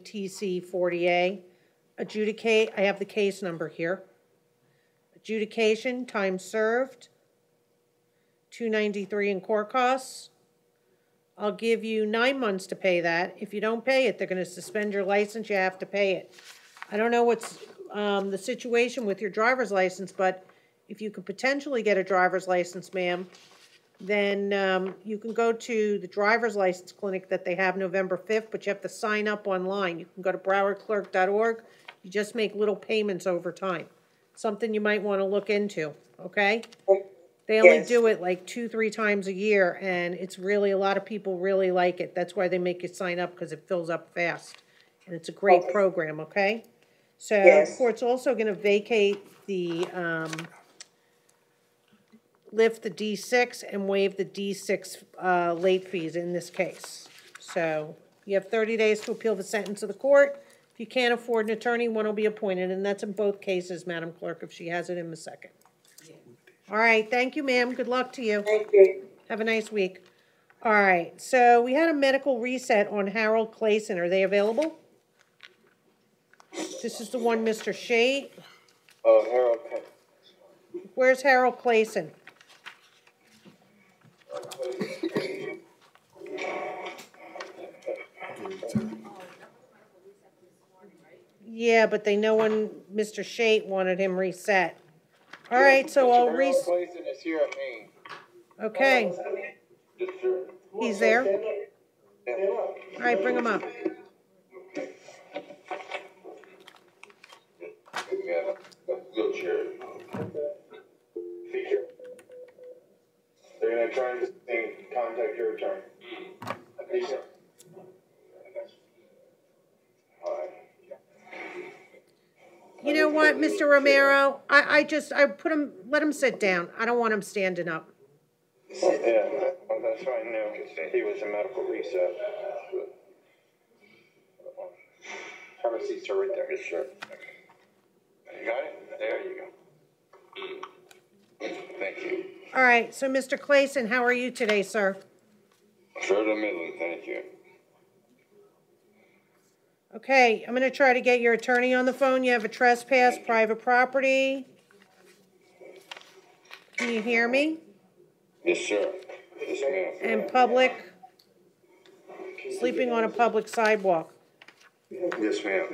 TC 40A. Adjudicate, I have the case number here. Adjudication, time served, $293 in court costs. I'll give you 9 months to pay that. If you don't pay it, they're going to suspend your license. You have to pay it. I don't know what's the situation with your driver's license, but if you could potentially get a driver's license, ma'am, then you can go to the driver's license clinic that they have November 5th, but you have to sign up online. You can go to browardclerk.org. You just make little payments over time. Something you might want to look into, okay? They only do it like 2-3 times a year, and it's really, a lot of people really like it. That's why they make you sign up, because it fills up fast. And it's a great program, okay? So the court's also going to vacate the, lift the D6 and waive the D6 late fees in this case. So you have 30 days to appeal the sentence of the court. If you can't afford an attorney, one will be appointed, and that's in both cases, Madam Clerk, if she has it in a second. All right, thank you, ma'am. Good luck to you. Thank you. Have a nice week. All right, so we had a medical reset on Harold Clayson. Are they available? This is the one, Mr. Shade. Harold. Where's Harold Clayson? Yeah, but they know when Mr. Shade wanted him reset. All right, so I'll reset. Clayson is here at me. Okay. Yes, sir. He's there? All right, bring him up. Yeah, good chair. Feature. They're gonna try and contact your attorney. Okay, sir. All right. You know what, Mr. Romero? I put him, let him sit down. I don't want him standing up. Yeah, that's right. No, he was a medical reset. Have a seat, sir, right there. Yes, sir. You got it? There you go. Thank you. All right, so Mr. Clayson, how are you today, sir? Sure to Midland, thank you. Okay, I'm going to try to get your attorney on the phone. You have a trespass, private property. Can you hear me? Yes, sir. Yes, ma'am. And public, sleeping on a public sidewalk. Yes, ma'am.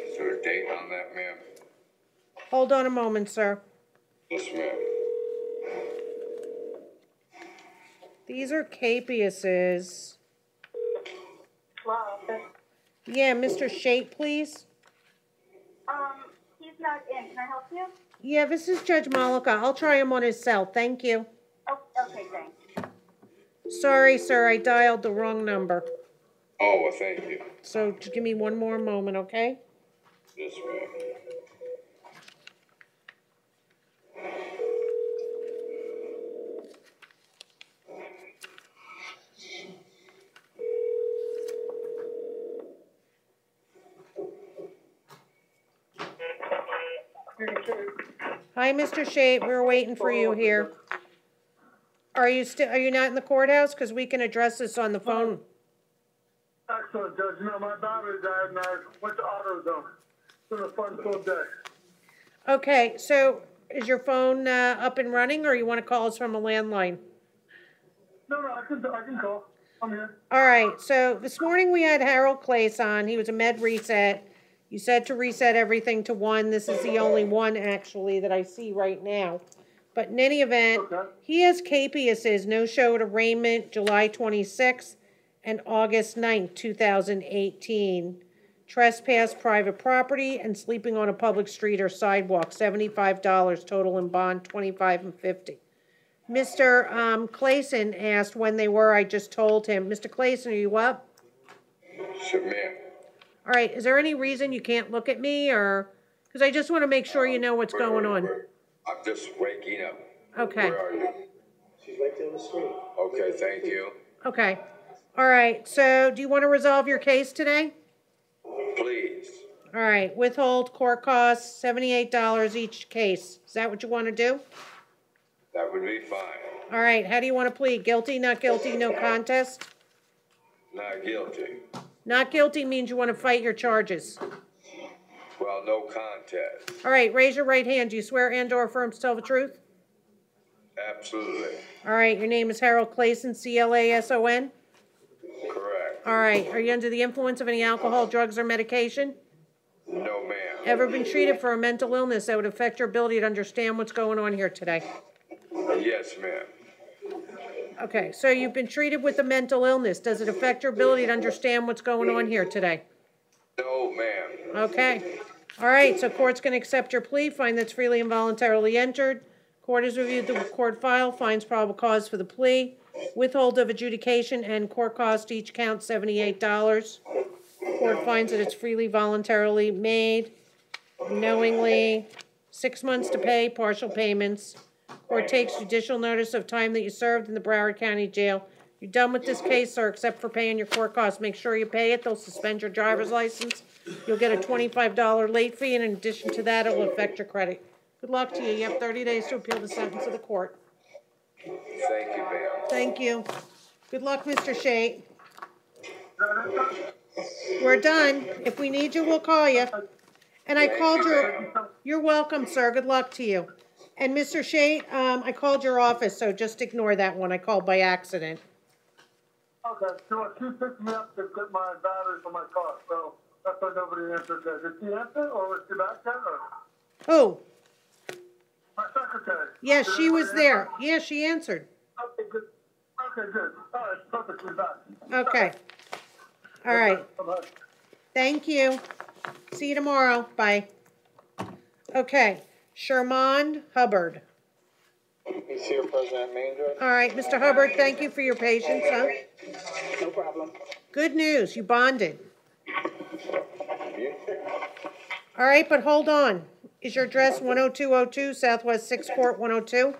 Is there a date on that, ma'am? Hold on a moment, sir. Yes, ma'am. These are capiases. Wow. Yeah, Mr. Shate, please. He's not in. Can I help you? Yeah, this is Judge Malika. I'll try him on his cell. Thank you. Oh, okay, thanks. Sorry, sir, I dialed the wrong number. Oh, well, thank you. So just give me one more moment, okay? Yes, ma'am. Hi, Mr. Shade, we're waiting for you here. Are you not in the courthouse? Because we can address this on the phone. Excellent, Judge. You know, my battery died and I went to AutoZone. It's been a fun full day. Okay, so is your phone up and running, or you want to call us from a landline? No, I can call. I'm here. All right, so this morning we had Harold Clace on. He was a med reset. You said to reset everything to 1. This is the only one, actually, that I see right now. But in any event, he has capiases, no show at arraignment, July 26th and August 9th, 2018. Trespass private property and sleeping on a public street or sidewalk, $75 total in bond, $25 and $50. Mr. Clayson asked when they were. I just told him. Mr. Clayson, are you up? Sure, ma'am. All right, is there any reason you can't look at me, or, because I just want to make sure you know what's going on. I'm just waking up. Okay. Where are you? She's right there on the screen. Okay, thank you. Okay. All right, so do you want to resolve your case today? Please. All right, withhold court costs, $78 each case. Is that what you want to do? That would be fine. All right, how do you want to plead? Guilty, not guilty, no contest? Not guilty. Not guilty means you want to fight your charges. Well, no contest. All right, raise your right hand. Do you swear and/or affirm to tell the truth? Absolutely. All right, your name is Harold Clayson, Clason? Correct. All right, are you under the influence of any alcohol, drugs, or medication? No, ma'am. Ever been treated for a mental illness that would affect your ability to understand what's going on here today? Yes, ma'am. Okay, so you've been treated with a mental illness. Does it affect your ability to understand what's going on here today? No, ma'am. Okay. All right, so court's going to accept your plea, find that's freely and voluntarily entered. Court has reviewed the court file, finds probable cause for the plea, withhold of adjudication, and court cost each count $78. Court finds that it's freely, voluntarily made, knowingly, 6 months to pay, partial payments. Court takes judicial notice of time that you served in the Broward County Jail. You're done with this case, sir, except for paying your court costs. Make sure you pay it. They'll suspend your driver's license. You'll get a $25 late fee, and in addition to that, it will affect your credit. Good luck to you. You have 30 days to appeal the sentence of the court. Thank you, ma'am. Thank you. Good luck, Mr. Shade. We're done. If we need you, we'll call you. And I called you're welcome, sir. Good luck to you. And Mr. Shade, I called your office, so just ignore that one. I called by accident. Okay, so she picked me up to get my battery for my car, so that's why nobody answered that. Did she answer, or was she back yet, or? Who? My secretary. Yes, Did she was anybody there. answer? Yeah, she answered. Okay, good. Okay, good. All right, perfect, she's back. Okay. All right. Bye-bye. Thank you. See you tomorrow. Bye. Okay. Sherman Hubbard. He's here, President Main Judge. All right, Mr. Hubbard, thank you for your patience, huh? No problem. Good news, you bonded. All right, but hold on. Is your address 10202 Southwest 6th Court 102?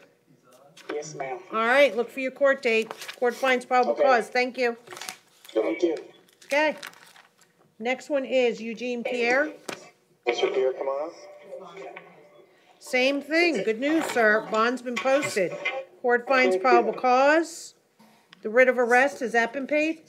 Yes, ma'am. All right, look for your court date. Court finds probable cause. Thank you. Thank you. Okay. Next one is Eugene Pierre. Mr. Pierre, come on up. Same thing. Good news, sir. Bond's been posted. Court finds probable cause. The writ of arrest, has that been paid?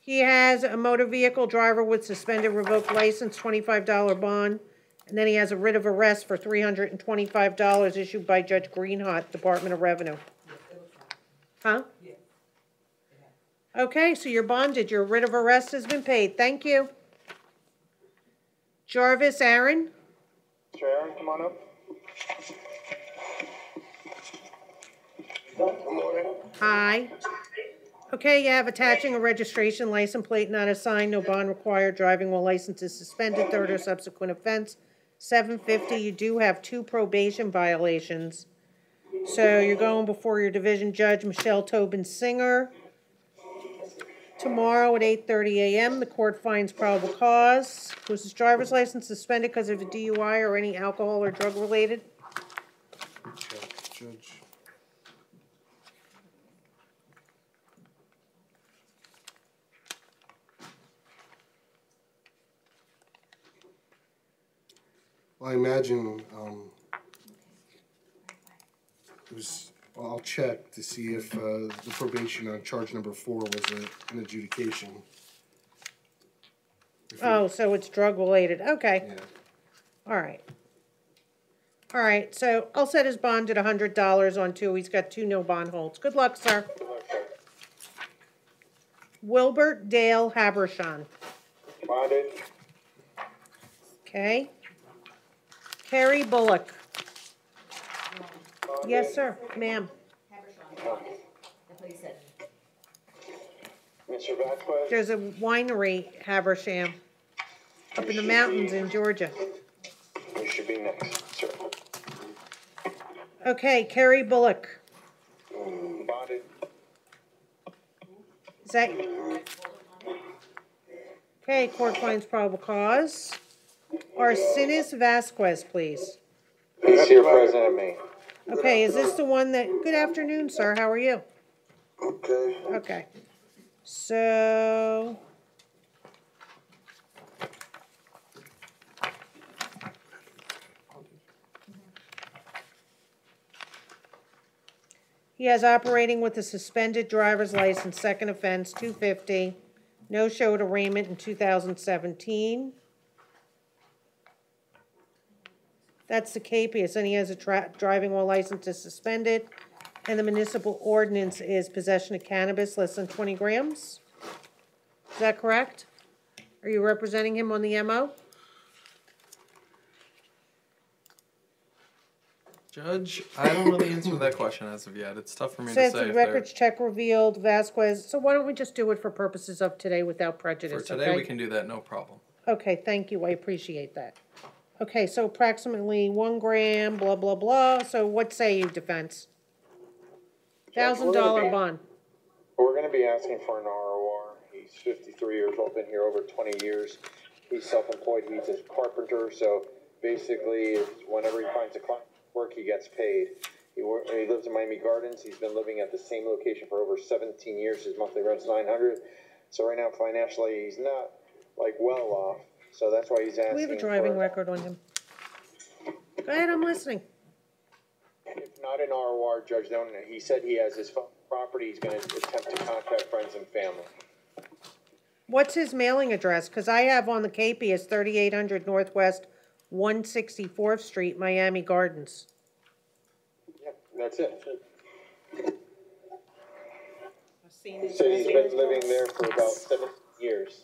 He has a motor vehicle driver with suspended revoked license, $25 bond. And then he has a writ of arrest for $325 issued by Judge Greenhot, Department of Revenue. Huh? Okay, so you're bonded. Your writ of arrest has been paid. Thank you. Jarvis Aaron. Mr. Aaron, come on up. Good morning. Hi. Okay, you have attaching a registration license plate not assigned, no bond required, driving while license is suspended, third or subsequent offense, $750. You do have 2 probation violations. So you're going before your division judge, Michelle Tobin Singer. Tomorrow at 8:30 a.m., the court finds probable cause. Was his driver's license suspended because of a DUI or any alcohol or drug related? Judge. Well, I imagine, it was, well, I'll check to see if, the probation on charge number 4 was an adjudication. Oh, so it's drug related, okay. Yeah. Alright. Alright, so I'll set his bond at $100 on 2, he's got 2 no bond holds. Good luck, sir. Wilbert Dale Habershon. Bonded. Okay. Carrie Bullock. Yes, sir, ma'am. Mr. Vasquez. There's a winery, Habersham, up in the mountains in Georgia. You should be next, sir. Okay, Carrie Bullock. Bonded. Is that? Okay, court finds probable cause. Arsenis Vasquez, please. He's here present at me. Okay, is this the one that, good afternoon, sir, how are you? Okay. Okay. So. He has operating with a suspended driver's license, second offense, 250. No show at arraignment in 2017. That's the capias, and he has a driving while license is suspended. And the municipal ordinance is possession of cannabis less than 20 grams. Is that correct? Are you representing him on the MO? Judge, I don't really answer that question as of yet. It's tough for me to Says say. the If records check revealed Vasquez. So why don't we just do it for purposes of today without prejudice? For today, okay? we can do that, no problem. Okay, thank you. I appreciate that. Okay, so approximately 1 gram, blah, blah, blah. So what say you, defense? $1,000 bond. We're going to be asking for an ROR. He's 53 years old, been here over 20 years. He's self-employed. He's a carpenter, so basically, whenever he finds a client work, he gets paid. He lives in Miami Gardens. He's been living at the same location for over 17 years. His monthly rent's $900. So right now, financially, he's not like well off. So that's why he's asking. We have a driving record on him. Go ahead, I'm listening. If not an ROR, Judge, he said he has his property. He's going to attempt to contact friends and family. What's his mailing address? Because I have on the KP as 3800 Northwest 164th Street, Miami Gardens. Yep, that's it. He said he's been living there for about 7 years.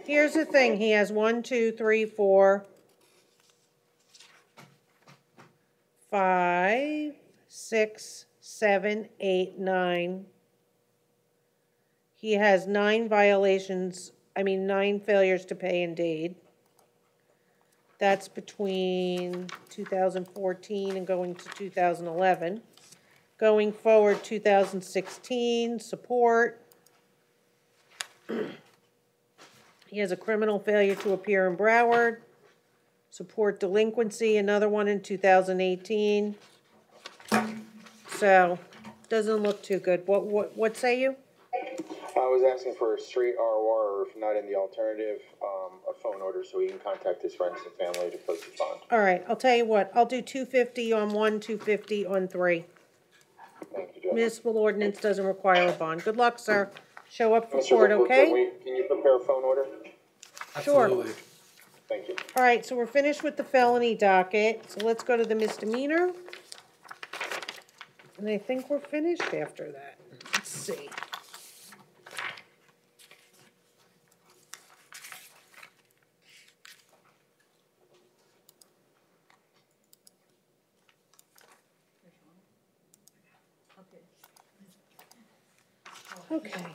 Here's the thing, he has 1, 2, 3, 4, 5, 6, 7, 8, 9. He has 9 failures to pay in deed. That's between 2014 and going to 2011. Going forward, 2016, support. He has a criminal failure to appear in Broward. Support delinquency, another one in 2018. So, doesn't look too good. What say you? I was asking for a straight ROR, or if not in the alternative, a phone order so he can contact his friends and family to post his bond. All right, I'll tell you what. I'll do 250 on 1, 250 on 3. Thank you, Judge. Municipal ordinance doesn't require a bond. Good luck, sir. Show up for Mr. court, Whipple, okay? Can you prepare a phone order? Sure. Thank you. All right, so we're finished with the felony docket. So let's go to the misdemeanor. And I think we're finished after that. Let's see. Okay.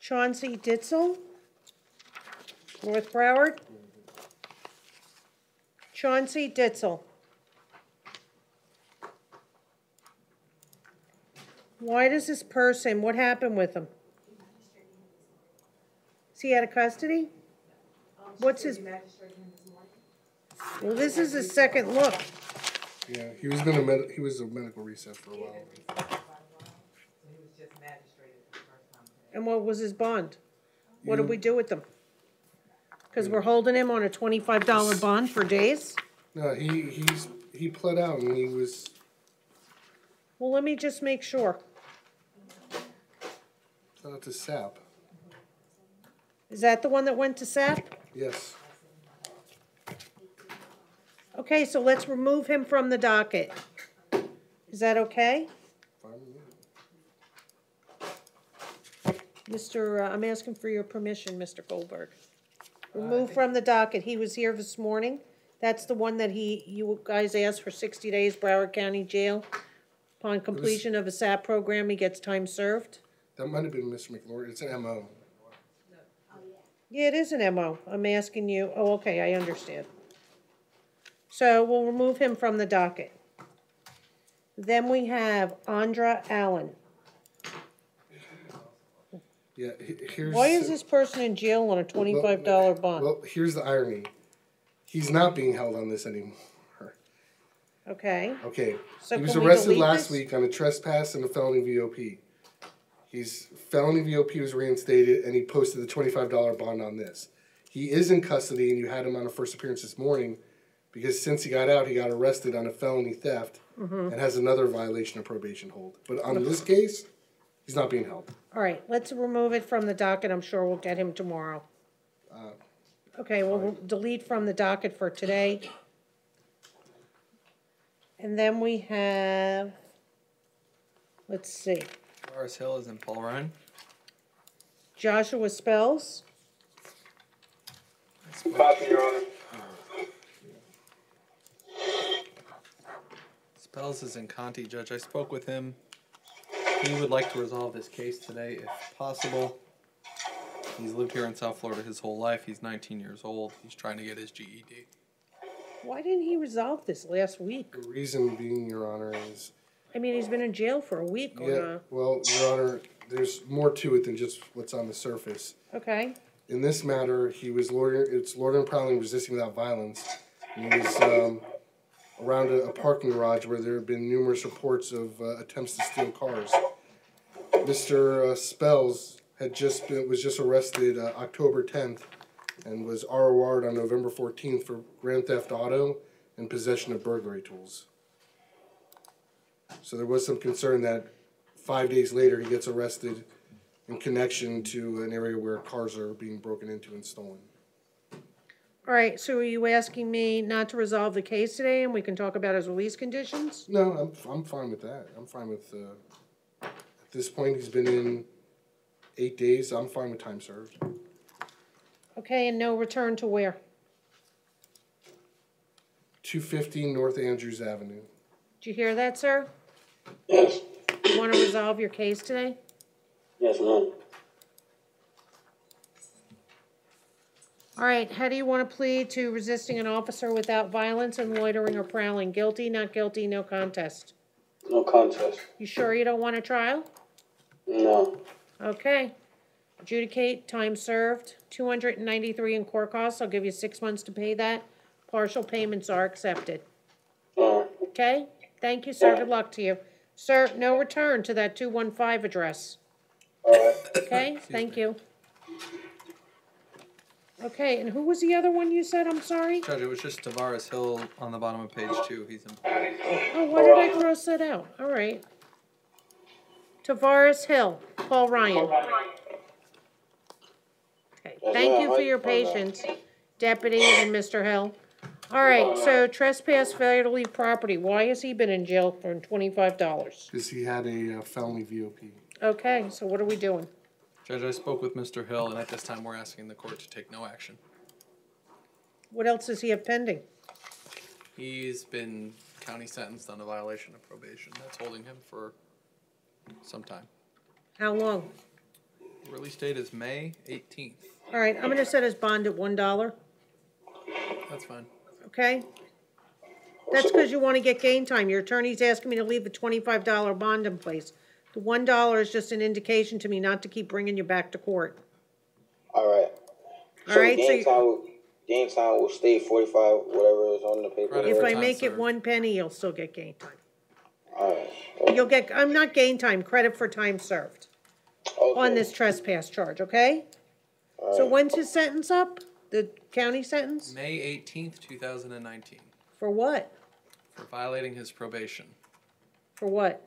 Chauncey Ditzel, North Broward. Chauncey Ditzel. Why does this person, what happened with him? Is he out of custody? What's his? Well, this is his second look. Yeah, he was a medical recess for a while. just magistrated the first time. And what was his bond? What did we do with them? Because we're holding him on a $25 bond for days? No, he pled out and he was. Well, let me just make sure. Pled out to SAP. Is that the one that went to SAP? Yes. Okay, so let's remove him from the docket. Is that okay? Fine with me. I'm asking for your permission, Mr. Goldberg. Remove from the docket. He was here this morning. That's the one that you guys asked for 60 days, Broward County Jail. Upon completion of a SAP program, he gets time served. That might have been Mr. McLaurin. It's an MO. Yeah, it is an MO. I'm asking you. Oh, okay, I understand. So we'll remove him from the docket. Then we have Andra Allen. Yeah, here's. Why is this person in jail on a $25 bond? Well, here's the irony. He's not being held on this anymore. Okay. Okay. So he was can we arrested delete last this? week on a trespass and a felony VOP. Felony VOP was reinstated, and he posted the $25 bond on this. He is in custody, and you had him on a first appearance this morning, because since he got out, he got arrested on a felony theft and has another violation of probation hold. But on this case, he's not being held. All right, let's remove it from the docket. I'm sure we'll get him tomorrow. Okay, we'll delete from the docket for today. And then we have, let's see, Forest Hill is in Paul Ryan. Joshua Spells. Copy, Your Honor. Spells is in Conti, Judge. I spoke with him. He would like to resolve this case today if possible. He's lived here in South Florida his whole life. He's 19 years old. He's trying to get his GED. Why didn't he resolve this last week? The reason being, Your Honor, is... I mean, he's been in jail for a week. Yeah, well, Your Honor, there's more to it than just what's on the surface. Okay. In this matter, he was loitering and prowling, resisting without violence. He was around a parking garage where there have been numerous reports of attempts to steal cars. Mr. Spells was just arrested October 10th and was ROR'd on November 14th for grand theft auto and possession of burglary tools. So there was some concern that 5 days later he gets arrested in connection to an area where cars are being broken into and stolen. All right, so are you asking me not to resolve the case today and we can talk about his release conditions? No, I'm fine with that. I'm fine with, at this point, he's been in 8 days. I'm fine with time served. Okay, and no return to where? 250 North Andrews Avenue. Did you hear that, sir? Yes. You want to resolve your case today? Yes, ma'am. All right, how do you want to plead to resisting an officer without violence and loitering or prowling? Guilty, not guilty, no contest? No contest. You sure you don't want a trial? No. Okay. Adjudicate, time served, $293 in court costs. I'll give you 6 months to pay that. Partial payments are accepted. All right. Okay? Thank you, sir. Good luck to you. Sir, no return to that 215 address. All right. Okay? Thank you. Okay, and who was the other one you said? I'm sorry? Judge, it was just Tavares Hill on the bottom of page 2. He's in. Oh, why did I cross that out? All right. Tavares Hill, Paul Ryan. Okay, thank you for your patience, Deputy and Mr. Hill. All right, so trespass, failure to leave property. Why has he been in jail for $25? Because he had a felony VOP. Okay, so what are we doing? Judge, I spoke with Mr. Hill, and at this time we're asking the court to take no action. What else does he have pending? He's been county sentenced on a violation of probation. That's holding him for some time. How long? The release date is May 18th. All right, I'm going to set his bond at $1. That's fine. Okay? That's because you want to get gain time. Your attorney's asking me to leave the $25 bond in place. The $1 is just an indication to me not to keep bringing you back to court. All right. All right, so gain time will stay 45, whatever is on the paper. if I make it 1 penny, you'll still get gain time. You'll get, I'm not gain time, credit for time served on this trespass charge, okay? So when's his sentence up? The county sentence? May 18th, 2019, For what? for violating his probation. For what?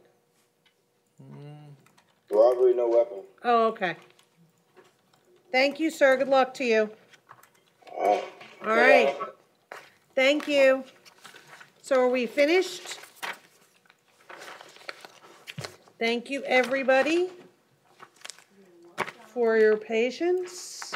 Robbery, no weapon. Oh, okay. Thank you, sir. Good luck to you. All right. Thank you. So are we finished? Thank you, everybody, for your patience.